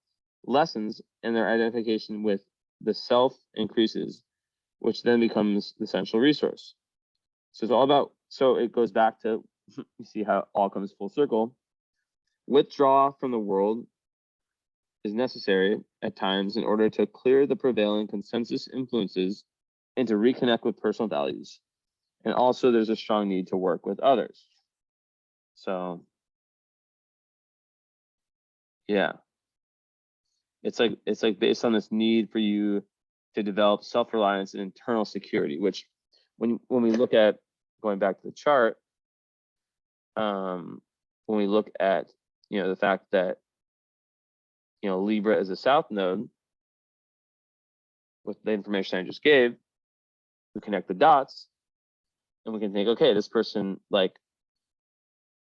lessens, and their identification with the self increases. which then becomes the central resource. So it's all about, so it goes back to, you see how it all comes full circle. Withdraw from the world is necessary at times in order to clear the prevailing consensus influences and to reconnect with personal values. And also there's a strong need to work with others. So yeah, it's like based on this need for you to develop self-reliance and internal security, which when we look at, going back to the chart, when we look at, the fact that, Libra is a south node, with the information I just gave, we connect the dots and we can think, okay, this person like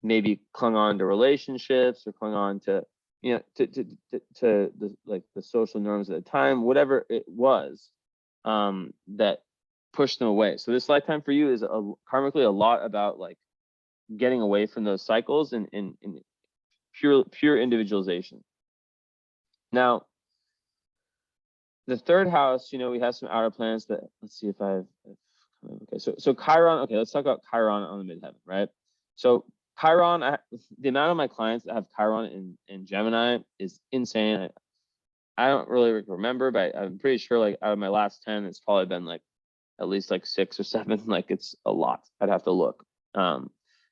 maybe clung on to relationships or clung on to, to the social norms at the time, whatever it was, that pushed them away. So this lifetime for you is karmically a lot about like getting away from those cycles and pure individualization. Now, the third house, we have some outer planets that, let's see if I've okay. So Chiron, okay, let's talk about Chiron on the midheaven, right? So Chiron, the amount of my clients that have Chiron in Gemini is insane. I don't really remember, but I'm pretty sure like out of my last 10, it's probably been like at least like 6 or 7. Like it's a lot. I'd have to look.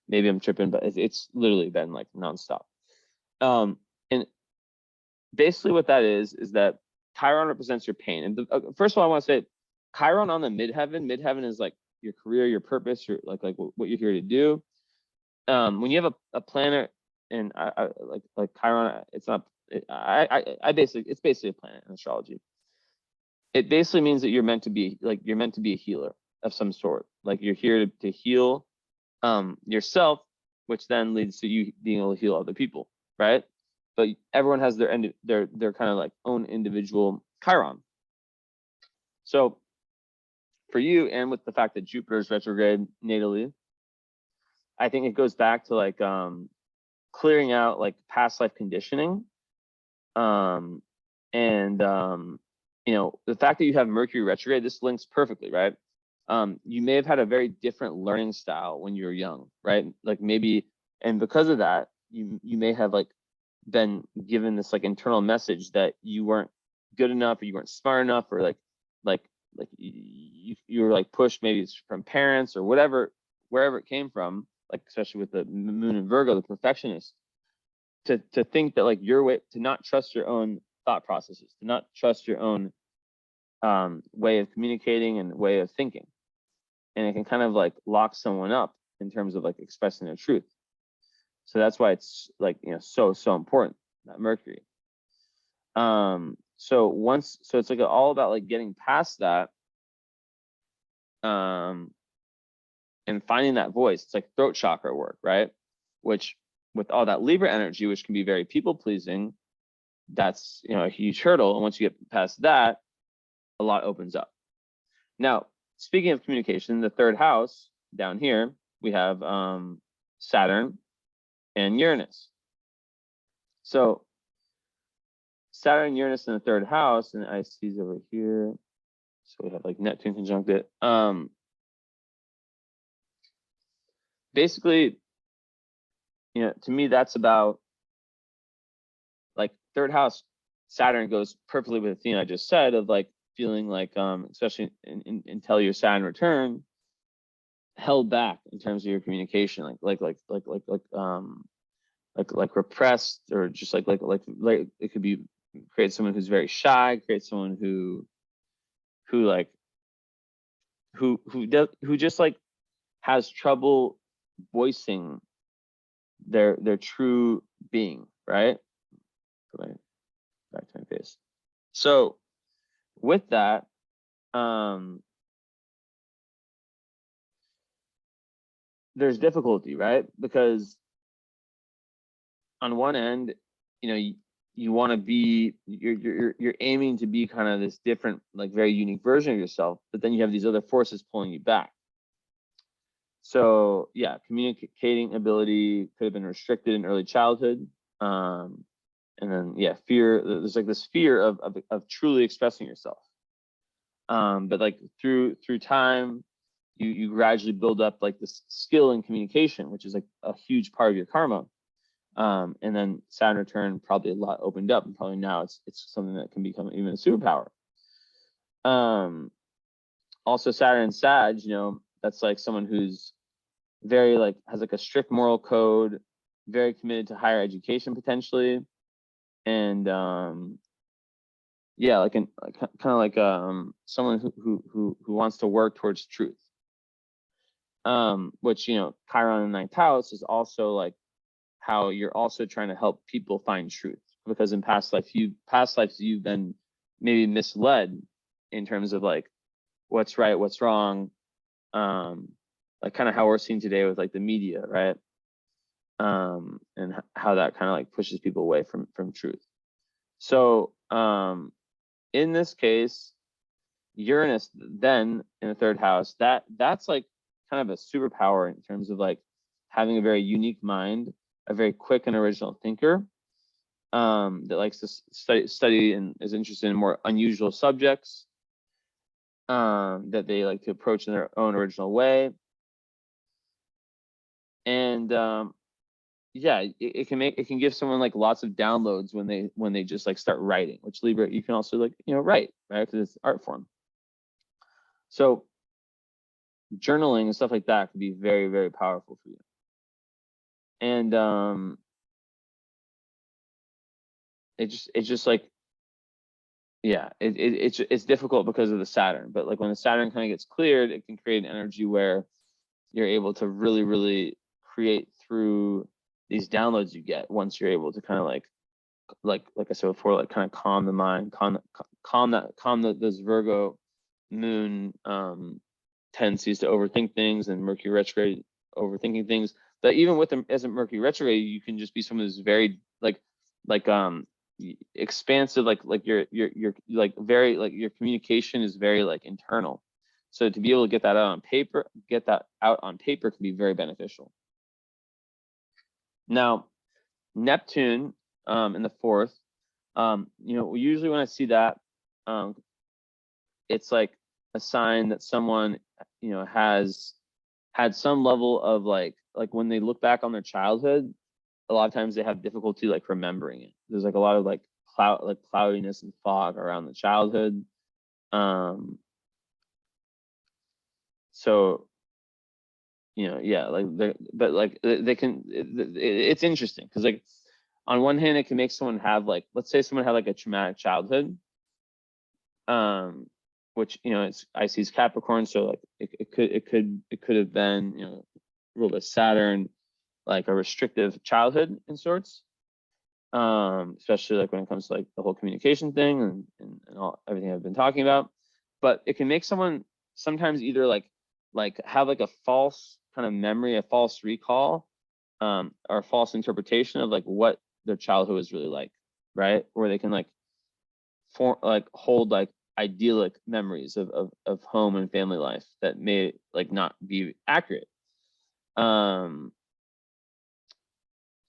Maybe I'm tripping, but it's literally been like nonstop. And basically what that is that Chiron represents your pain. And first of all, I want to say Chiron on the midheaven is like your career, your purpose, your like what you're here to do. When you have a planet and I like Chiron, it's not. It's basically a planet in astrology. It basically means that you're meant to be a healer of some sort. Like you're here to heal yourself, which then leads to you being able to heal other people, right? But everyone has their kind of like own individual Chiron. So for you, and with the fact that Jupiter is retrograde natally, I think it goes back to like clearing out like past life conditioning, and the fact that you have Mercury retrograde, this links perfectly, right? You may have had a very different learning style when you were young, right? Like maybe, and because of that, you may have like been given this like internal message that you weren't good enough, or you weren't smart enough, or like you were like pushed maybe from parents or whatever, wherever it came from, like especially with the moon in Virgo, the perfectionist, to think that like your way, to not trust your own thought processes, to not trust your own way of communicating and way of thinking. And it can kind of like lock someone up in terms of like expressing their truth. So that's why it's like, so important, that Mercury. So it's like all about like getting past that, and finding that voice. It's like throat chakra work, right? Which with all that Libra energy, which can be very people pleasing, that's, a huge hurdle. And once you get past that, a lot opens up. Now, speaking of communication, the third house down here, we have Saturn and Uranus. So Saturn, Uranus in the third house, and IC's over here. So we have like Neptune conjunct it. Basically, to me, that's about like third house. Saturn goes perfectly with the theme I just said of like feeling like, especially until your Saturn return, held back in terms of your communication, like repressed, or just like it could be create someone who's very shy, create someone who just like has trouble voicing their true being, right? Back to my face. So with that, there's difficulty, right? Because on one end, you want to be, you're aiming to be kind of this different, like very unique version of yourself, but then you have these other forces pulling you back. So yeah, communicating ability could have been restricted in early childhood. And then yeah, fear, there's like this fear of truly expressing yourself. But like through time, you gradually build up like this skill in communication, which is like a huge part of your karma. And then Saturn return, probably a lot opened up, and probably now it's something that can become even a superpower. Also Saturn and Sag, that's like someone who's very like has like a strict moral code, very committed to higher education potentially, and yeah, like kind of like someone who wants to work towards truth. Which Chiron in ninth house is also like how you're also trying to help people find truth, because in past lives you've been maybe misled in terms of like what's right, what's wrong, like kind of how we're seeing today with like the media, right? And how that kind of like pushes people away from truth. So in this case, Uranus then in the third house, that's like kind of a superpower in terms of like having a very unique mind, a very quick and original thinker, that likes to study and is interested in more unusual subjects, that they like to approach in their own original way. And yeah, it can give someone like lots of downloads when they just like start writing, which Libra, you can also like write, right, because it's art form. So journaling and stuff like that could be very, very powerful for you. And it's just like, yeah, it's difficult because of the Saturn, but like when the Saturn kind of gets cleared, it can create an energy where you're able to really, really create through these downloads you get once you're able to kind of like I said before, like kind of calm the mind, calm those Virgo moon tendencies to overthink things, and Mercury retrograde overthinking things. That even with them as a Mercury retrograde, you can just be someone who's very like expansive, like you're like very like your communication is very like internal. So to be able to get that out on paper can be very beneficial. Now, Neptune in the fourth, usually when I see that, it's like a sign that someone has had some level of like when they look back on their childhood, a lot of times they have difficulty like remembering it. There's like a lot of like cloudiness and fog around the childhood. So yeah, like they can. It's interesting because like on one hand, it can make someone have like, let's say someone had like a traumatic childhood, which it's Isis Capricorn, so like it could have been ruled by Saturn, like a restrictive childhood in sorts, especially like when it comes to like the whole communication thing and all everything I've been talking about. But it can make someone sometimes either like have like a false kind of memory, a false recall, or a false interpretation of like what their childhood was really like, right? Or they can like hold like idyllic memories of home and family life that may like not be accurate.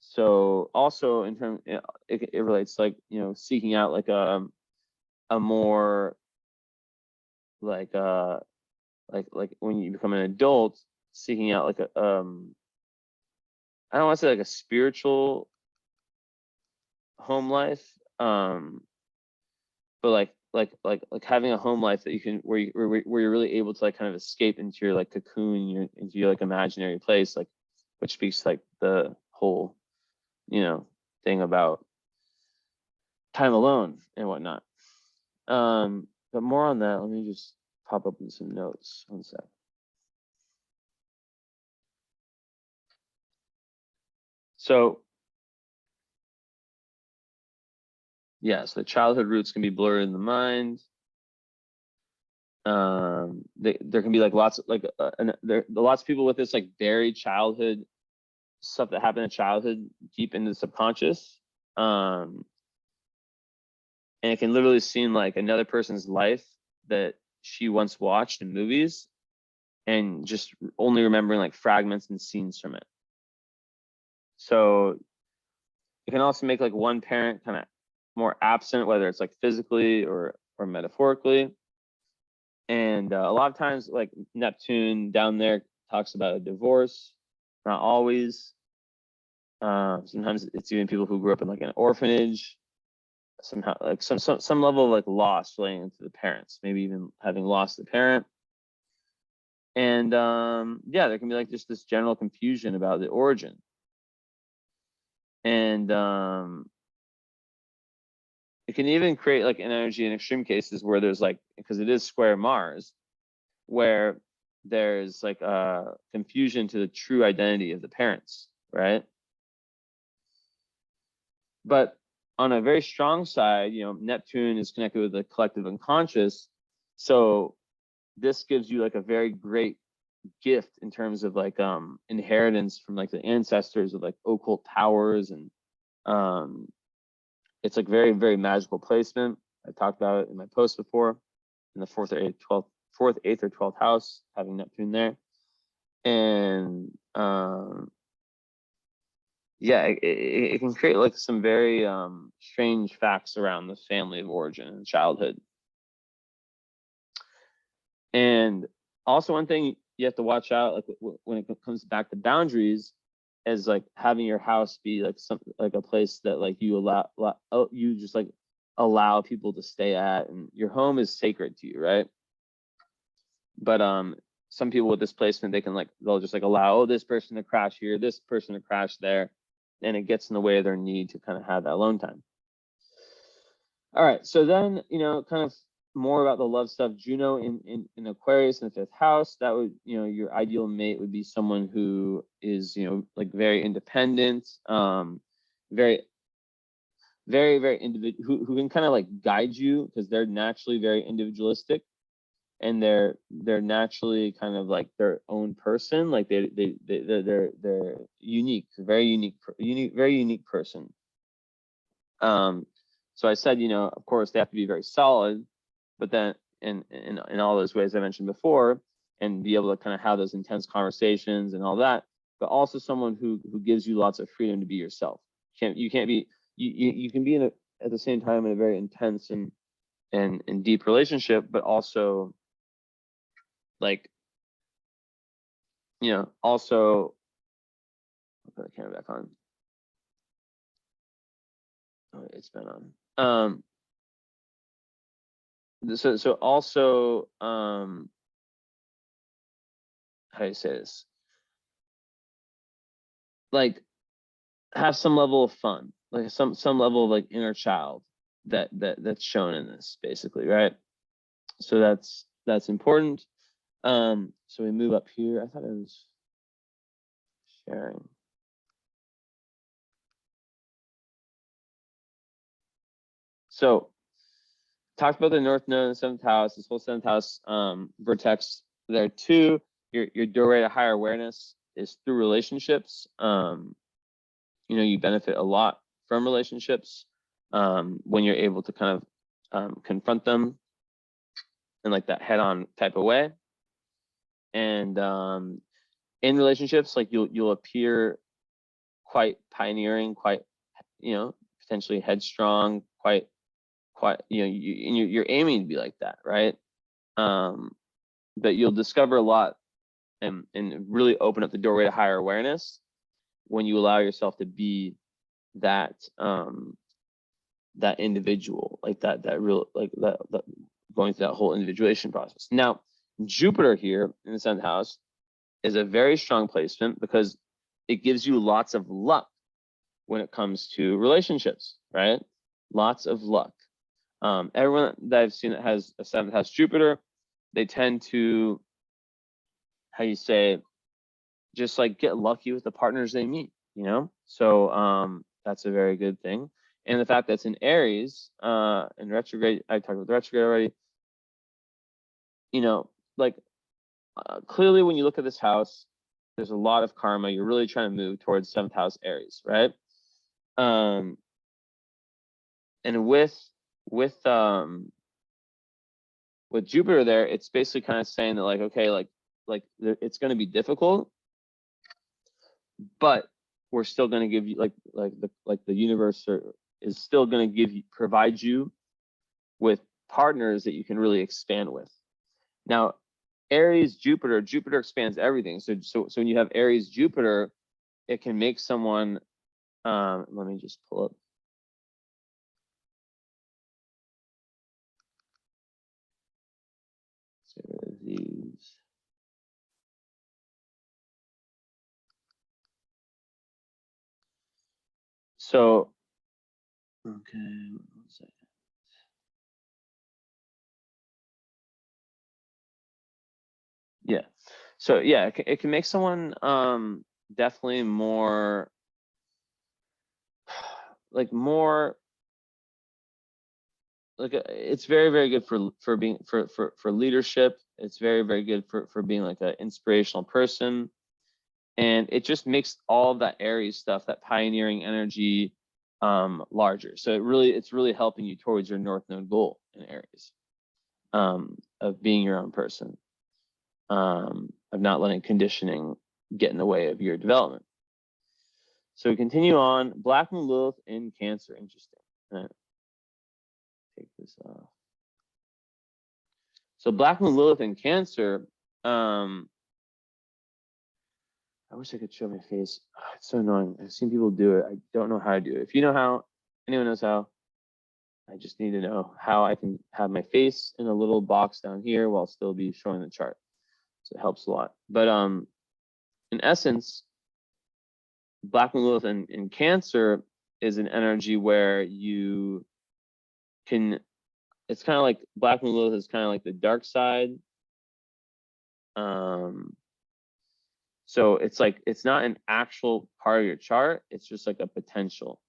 So also in terms, it relates like seeking out like a more like when you become an adult, seeking out like a I don't want to say like a spiritual home life, but like having a home life that you can where you're really able to like kind of escape into your like cocoon, into your like imaginary place, like which speaks like the whole thing about time alone and whatnot. But more on that, let me just pop up in some notes. One sec. So yeah, so the childhood roots can be blurred in the mind. There can be like lots of like there lots of people with this like buried childhood stuff that happened in childhood deep into the subconscious. And it can literally seem like another person's life that she once watched in movies and just only remembering like fragments and scenes from it. So it can also make like one parent kind of more absent, whether it's like physically or metaphorically. And a lot of times, like Neptune down there talks about a divorce. Not always. Sometimes it's even people who grew up in like an orphanage. Somehow, like some level of like loss relating to the parents, maybe even having lost the parent. And yeah, there can be like just this general confusion about the origin. And it can even create like an energy in extreme cases where there's like, because it is square Mars, where there's like a confusion to the true identity of the parents, right? But on a very strong side, you know, Neptune is connected with the collective unconscious. So this gives you like a very great gift in terms of like inheritance from like the ancestors of like occult powers, and it's like very, very magical placement. I talked about it in my post before, in the fourth, eighth, or 12th house, having Neptune there. And yeah, it can create like some very strange facts around the family of origin and childhood. And also one thing you have to watch out, like when it comes back to boundaries, is like having your house be like like a place that like you you just like allow people to stay at, and your home is sacred to you, right? But some people with displacement, they'll just like allow this person to crash here, this person to crash there, and it gets in the way of their need to kind of have that alone time. All right, so then, you know, kind of more about the love stuff. Juno in Aquarius in the 5th house, that would, you know, your ideal mate would be someone who is, you know, like very independent, very, very, very individual, who can kind of like guide you, because they're naturally very individualistic, and they're naturally kind of like their own person. Like they're unique, very unique person. So I said, you know, of course they have to be very solid, but then in all those ways I mentioned before, and be able to kind of have those intense conversations and all that, but also someone who gives you lots of freedom to be yourself. You can be at the same time in a very intense and deep relationship, but also like, you know, also, I'll put the camera back on. Oh, it's been on. So also, how do you say this? Like, have some level of fun, like some level of like inner child that's shown in this, basically, right? So that's important. So we move up here. I thought I was sharing. So talked about the North Node and 7th house, this whole 7th house vertex there too. Your doorway to higher awareness is through relationships. You know, you benefit a lot from relationships when you're able to kind of confront them in like that head-on type of way. And in relationships, like you'll appear quite pioneering, quite, you know, potentially headstrong, quite, you know, you're aiming to be like that, right? But you'll discover a lot and really open up the doorway to higher awareness when you allow yourself to be that that individual, like that real, like that going through that whole individuation process. Now, Jupiter here in the 7th house is a very strong placement because it gives you lots of luck when it comes to relationships, right? Lots of luck. Everyone that I've seen that has a 7th house Jupiter, they tend to, how you say, just like get lucky with the partners they meet, you know? So that's a very good thing. And the fact that's in Aries, in retrograde, I talked about the retrograde already, you know, like clearly when you look at this house, there's a lot of karma. You're really trying to move towards 7th house Aries, right? And with Jupiter there, it's basically kind of saying that like, okay, like it's going to be difficult, but we're still going to give you the universe is still going to provide you with partners that you can really expand with. Now, Aries, Jupiter expands everything. So when you have Aries, Jupiter, it can make someone, let me just pull up. These. So, okay, 1 second. Yeah. So yeah, it can make someone definitely more like it's very, very good for being for leadership. It's very, very good for being like an inspirational person. And it just makes all of that Aries stuff, that pioneering energy, larger. So it's really helping you towards your North Node goal in Aries, of being your own person, of not letting conditioning get in the way of your development. So we continue on. Black Moon Lilith in Cancer. Interesting. Take this off. So Black Moon Lilith in Cancer. I wish I could show my face. Oh, it's so annoying. I've seen people do it. I don't know how to do it. If you know how, anyone knows how, I just need to know how I can have my face in a little box down here while still be showing the chart. So it helps a lot. But in essence, Black Moon Lilith in Cancer is an energy where you can, it's kind of like Black Moon Lilith is kind of like the dark side. So it's like, it's not an actual part of your chart. It's just like a potential.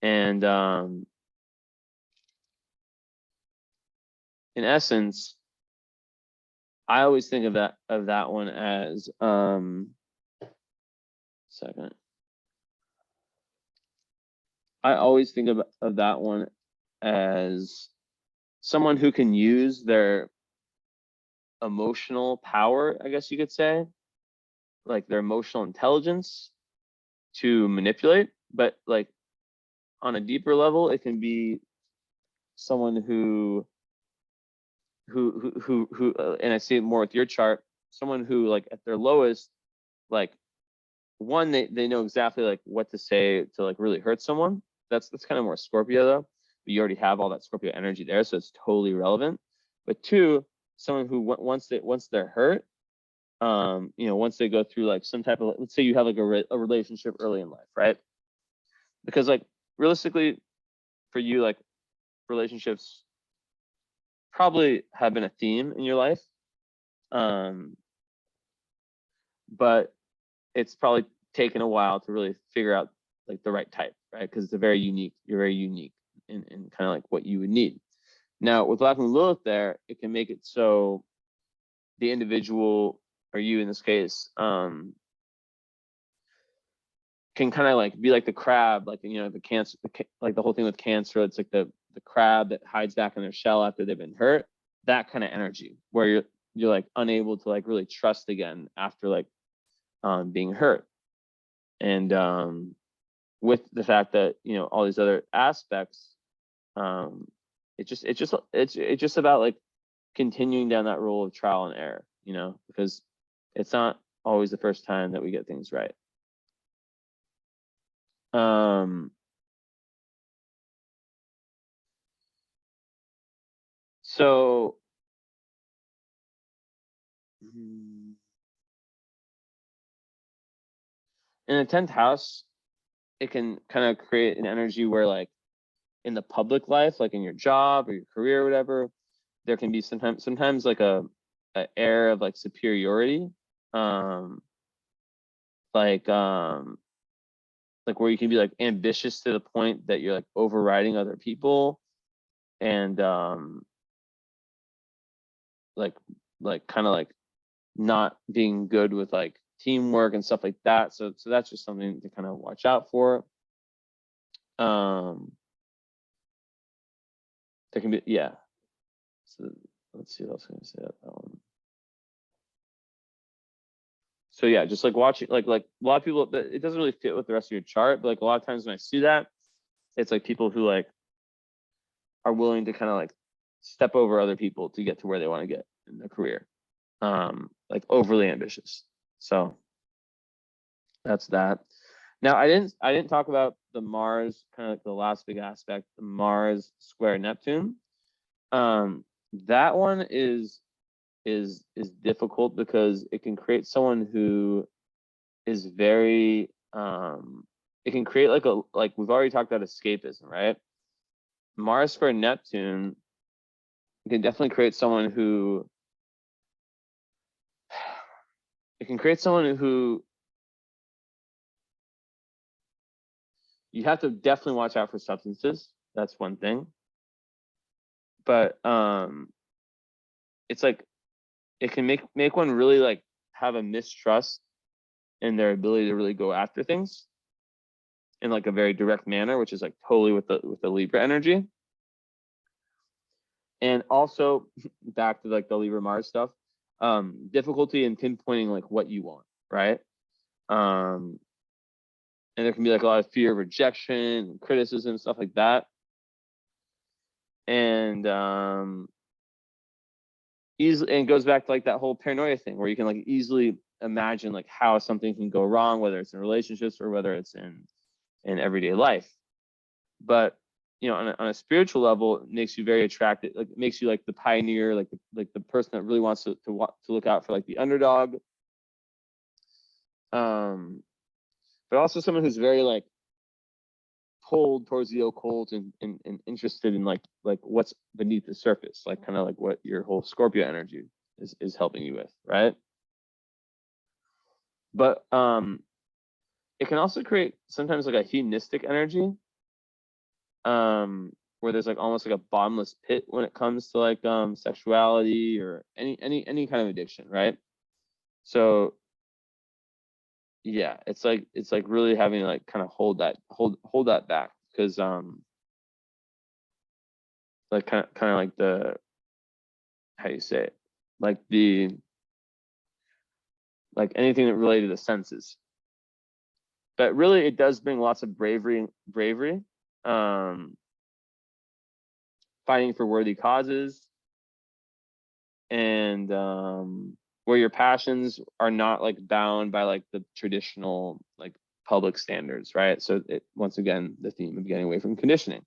And in essence, I always think of that one as second. I always think of that one as someone who can use their emotional power, I guess you could say, like their emotional intelligence to manipulate, but like on a deeper level, it can be someone who and I see it more with your chart, someone who like at their lowest, like one, they know exactly like what to say to like really hurt someone. That's kind of more Scorpio though, but you already have all that Scorpio energy there, so it's totally relevant. But two, someone who once they're hurt, once they go through like some type of, let's say you have like a relationship early in life, right? Because like realistically for you, like relationships probably have been a theme in your life, but it's probably taken a while to really figure out like the right type, right? Because you're very unique in kind of like what you would need. Now with Black Moon Lilith there, it can make it so the individual, or you in this case, can kind of like be like the crab, like the Cancer, like the whole thing with Cancer, it's like the crab that hides back in their shell after they've been hurt. That kind of energy where you're like unable to like really trust again after like being hurt. And with the fact that all these other aspects, it's just about like continuing down that road of trial and error, because it's not always the first time that we get things right. So in the 10th house, it can kind of create an energy where like in the public life, like in your job or your career or whatever, there can be sometimes like a air of like superiority, like where you can be like ambitious to the point that you're like overriding other people, and like kind of like not being good with like teamwork and stuff like that. So that's just something to kind of watch out for. There can be, yeah. So let's see what else I'm gonna say about that one. So yeah, just like watching, like a lot of people, it doesn't really fit with the rest of your chart, but like a lot of times when I see that, it's like people who like are willing to kind of like step over other people to get to where they want to get. in the career, like overly ambitious. So that's that. Now I didn't talk about the Mars, kind of like the last big aspect, the Mars square Neptune. That one is difficult because it can create someone who is very it can create like we've already talked about escapism, right? Mars square Neptune can definitely create someone who you have to definitely watch out for substances. That's one thing. But it's like it can make one really like have a mistrust in their ability to really go after things in like a very direct manner, which is like totally with the Libra energy. And also back to like the Libra Mars stuff, difficulty in pinpointing like what you want, right? And there can be like a lot of fear of rejection, criticism, stuff like that. And easily, and it goes back to like that whole paranoia thing where you can like easily imagine like how something can go wrong, whether it's in relationships or whether it's in everyday life. But you know, on a spiritual level, it makes you very attractive. Like it makes you like the pioneer, like the person that really wants to look out for like the underdog. But also someone who's very like pulled towards the occult and interested in like what's beneath the surface, like kind of like what your whole Scorpio energy is helping you with, right? But it can also create sometimes like a hedonistic energy, where there's like almost like a bottomless pit when it comes to like sexuality or any kind of addiction, right? So yeah, it's like really having to like kind of hold that back, because like kind of like the, how do you say it, like anything that related to the senses. But really it does bring lots of bravery, fighting for worthy causes, and where your passions are not like bound by like the traditional like public standards, right? So it, once again, the theme of getting away from conditioning.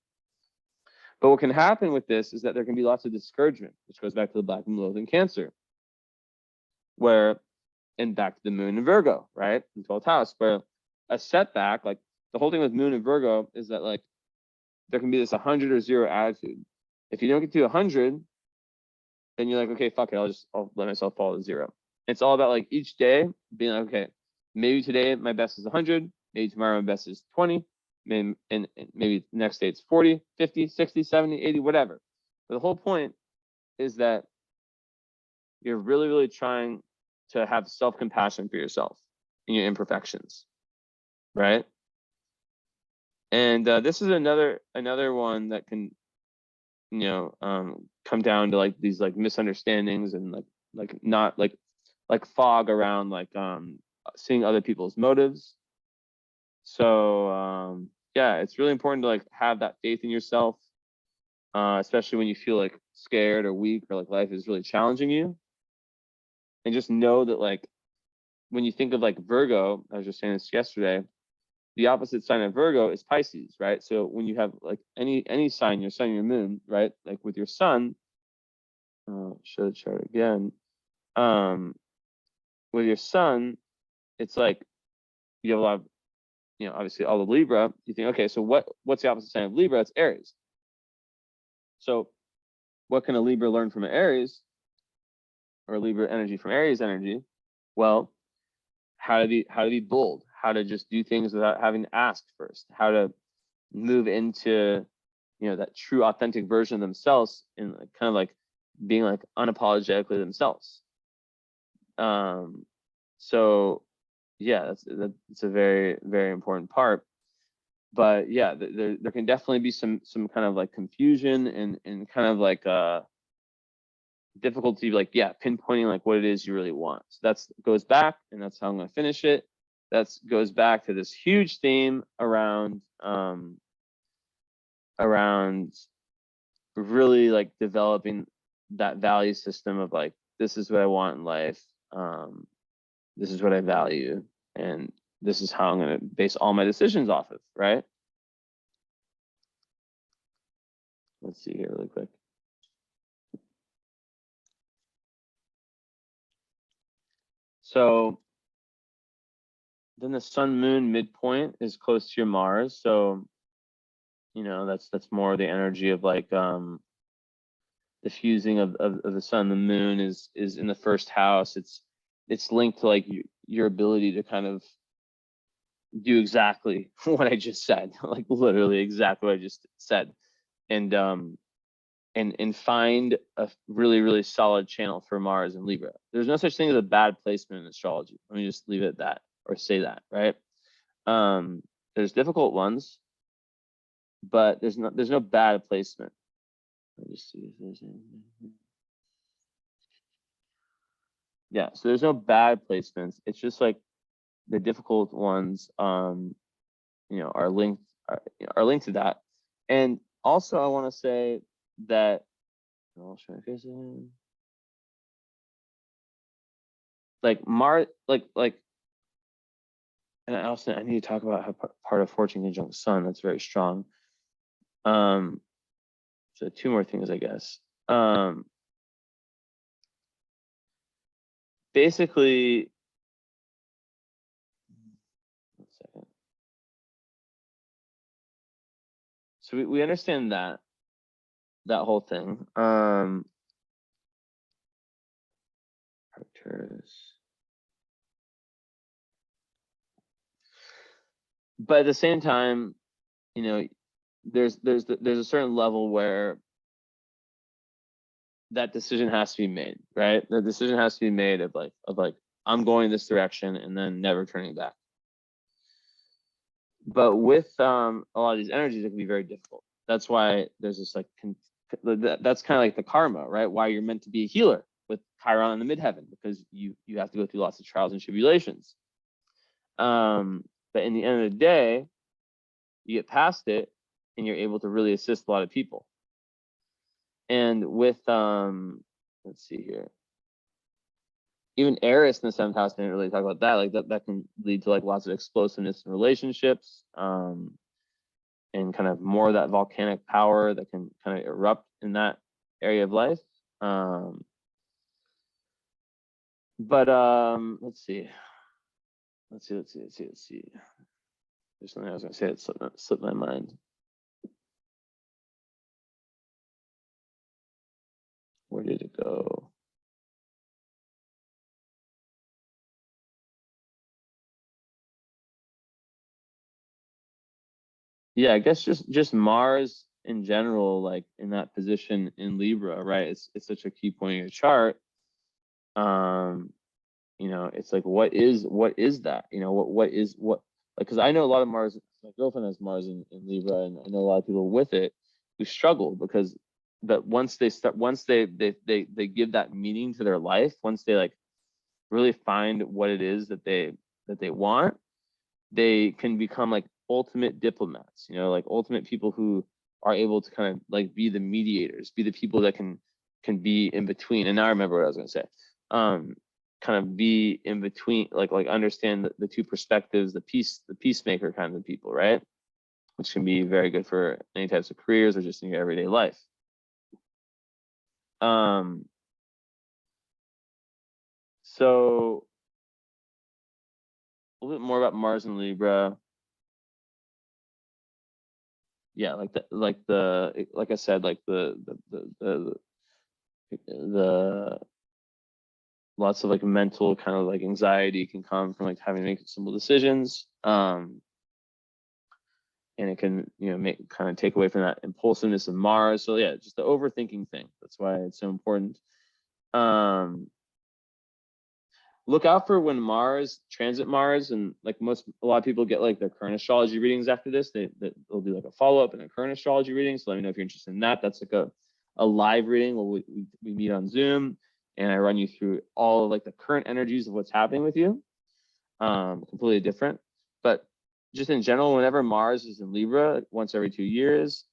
But what can happen with this is that there can be lots of discouragement, which goes back to the Black Moon Lilith in Cancer, where, and back to the Moon in Virgo, right, in 12th house, where a setback, like the whole thing with Moon in Virgo is that like there can be this 100 or 0 attitude. If you don't get to 100, then you're like, okay, fuck it, I'll let myself fall to 0. It's all about like each day being like, okay, maybe today my best is 100, maybe tomorrow my best is 20, maybe, and maybe next day it's 40, 50, 60, 70, 80, whatever. But the whole point is that you're really, really trying to have self-compassion for yourself and your imperfections, right? And this is another one that can, you know, come down to like these like misunderstandings and like not like fog around like seeing other people's motives. So yeah, it's really important to like have that faith in yourself, especially when you feel like scared or weak or like life is really challenging you. And just know that like when you think of like Virgo, I was just saying this yesterday, the opposite sign of Virgo is Pisces, right? So when you have like any sign, your sun, your moon, right? Like with your sun, show the chart again. With your sun, it's like you have a lot of, you know, obviously all of Libra. You think, okay, so what's the opposite sign of Libra? It's Aries. So what can a Libra learn from an Aries, or Libra energy from Aries energy? Well, how to be bold, how to just do things without having to ask first, how to move into, you know, that true authentic version of themselves, and like, kind of like being like unapologetically themselves. So yeah, that's a very, very important part. But yeah, there can definitely be some kind of like confusion and kind of like difficulty, like, yeah, pinpointing like what it is you really want. So that's goes back, and that's how I'm going to finish it. That goes back to this huge theme around really like developing that value system of like this is what I want in life. This is what I value, and this is how I'm going to base all my decisions off of, right? Let's see here really quick. So then the sun moon midpoint is close to your Mars. So, you know, that's more the energy of like the fusing of the sun. The moon is in the first house. It's linked to like your ability to kind of do exactly what I just said, like literally exactly what I just said. And find a really, really solid channel for Mars and Libra. There's no such thing as a bad placement in astrology. Let me just leave it at that, or say that, right? There's difficult ones, but there's no bad placement. Let me just see if there's anything. Yeah, so there's no bad placements. It's just like the difficult ones, you know, are linked to that. And also, I want to say that like Mars, and I need to talk about how part of fortune conjunct Sun, that's very strong. So 2 more things, I guess. Basically, 1 second. So we understand that whole thing. But at the same time, you know, there's a certain level where that decision has to be made, right? The decision has to be made of like I'm going this direction and then never turning back. But with a lot of these energies, it can be very difficult. That's why there's this like that's kind of like the karma, right? Why you're meant to be a healer with Chiron in the midheaven, because you have to go through lots of trials and tribulations. But in the end of the day, you get past it and you're able to really assist a lot of people. And with let's see here, even Aries in the 7th house didn't really talk about that. Like that can lead to like lots of explosiveness in relationships, and kind of more of that volcanic power that can kind of erupt in that area of life. But let's see. There's something I was gonna say that slipped my mind. Where did it go? Yeah, I guess just Mars in general, like in that position in Libra, right? It's such a key point in your chart. You know, it's like what is that? You know, what like, because I know a lot of Mars. My girlfriend has Mars in Libra, and I know a lot of people with it who struggle because that once they give that meaning to their life, once they like really find what it is that they want, they can become like ultimate diplomats, you know, like ultimate people who are able to kind of like be the mediators, be the people that can be in between. And now I remember what I was going to say. Kind of be in between, like understand the 2 perspectives, the peacemaker kind of people, right? Which can be very good for any types of careers or just in your everyday life. So a little bit more about Mars and Libra. Yeah, like I said, like the lots of like mental kind of like anxiety can come from like having to make simple decisions. And it can, you know, kind of take away from that impulsiveness of Mars. So yeah, just the overthinking thing. That's why it's so important. Look out for when Mars transit Mars, and like a lot of people get like their current astrology readings after this. They'll do like a follow-up and a current astrology reading. So let me know if you're interested in that. That's like a live reading where we meet on Zoom and I run you through all of like the current energies of what's happening with you. Completely different. But just in general, whenever Mars is in Libra, once every 2 years,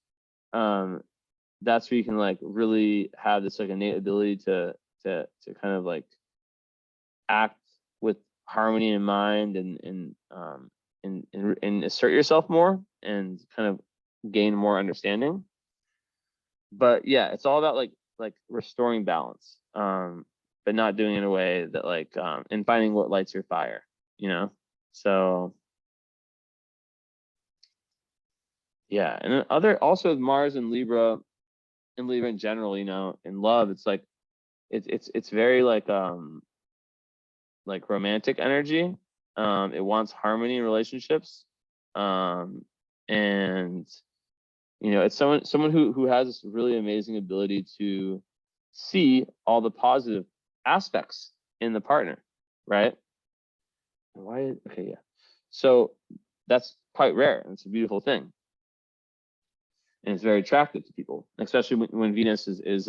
that's where you can like really have this like innate ability to to kind of like act with harmony in mind and assert yourself more and kind of gain more understanding. But yeah, it's all about like restoring balance, but not doing it in a way that like and finding what lights your fire, you know. So yeah, and then also Mars and Libra in general, you know, in love, it's like it's very like romantic energy. It wants harmony in relationships, and you know, it's someone who has this really amazing ability to see all the positive aspects in the partner, right? Why? Okay, yeah. So that's quite rare, and it's a beautiful thing, and it's very attractive to people, especially when Venus is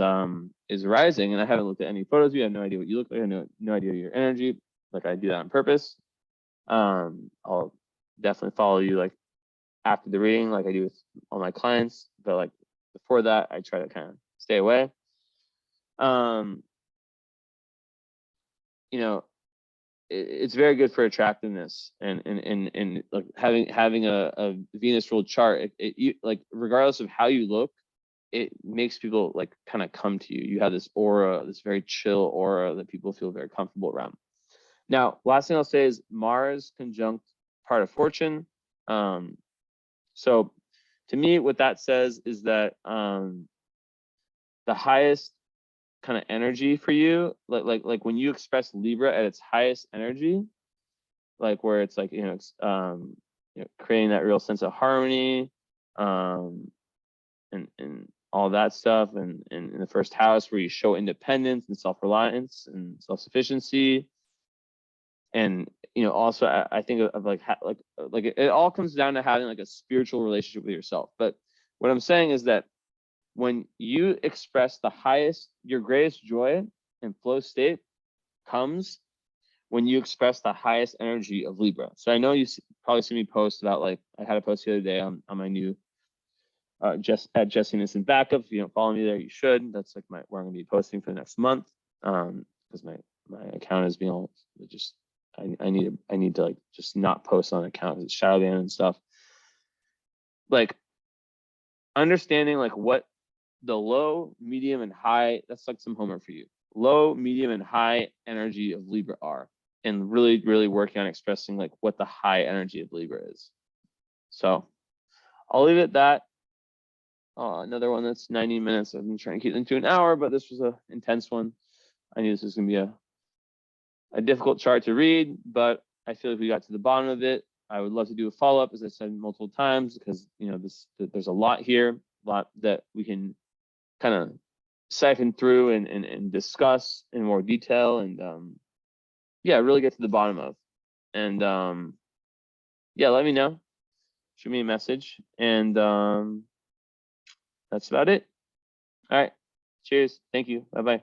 rising. And I haven't looked at any photos of you. I have no idea what you look like. I have no idea your energy. Like, I do that on purpose. I'll definitely follow you like after the reading, like I do with all my clients. But like before that, I try to kind of stay away. You know, it's very good for attractiveness and like having a Venus ruled chart. Like regardless of how you look, it makes people like kind of come to you. You have this aura, this very chill aura that people feel very comfortable around. Now, last thing I'll say is Mars conjunct part of fortune. So to me, what that says is that the highest kind of energy for you, like when you express Libra at its highest energy, like where it's like, you know, creating that real sense of harmony, and all that stuff, and in the first house where you show independence and self-reliance and self-sufficiency. And you know, also I think of like it all comes down to having like a spiritual relationship with yourself. But what I'm saying is that when you express the highest, your greatest joy and flow state comes when you express the highest energy of Libra. So I know you probably see me post about, like, I had a post the other day on my new just at Inisan backup. If you don't follow me there, you should. That's like where I'm gonna be posting for the next month, because my account is being all just, I need to like just not post on account because it's shadow banned and stuff. Like understanding like what the low, medium, and high, that's like some homework for you. Low, medium, and high energy of Libra are, and really, really working on expressing like what the high energy of Libra is. So I'll leave it at that. Another one that's 90 minutes. I've been trying to keep them to an hour, but this was an intense one. I knew this was gonna be a difficult chart to read, but I feel like we got to the bottom of it. I would love to do a follow-up, as I said multiple times, because you know there's a lot here, a lot that we can kind of siphon through and discuss in more detail, and yeah, really get to the bottom of. And yeah, let me know. Shoot me a message, and that's about it. All right. Cheers. Thank you. Bye-bye.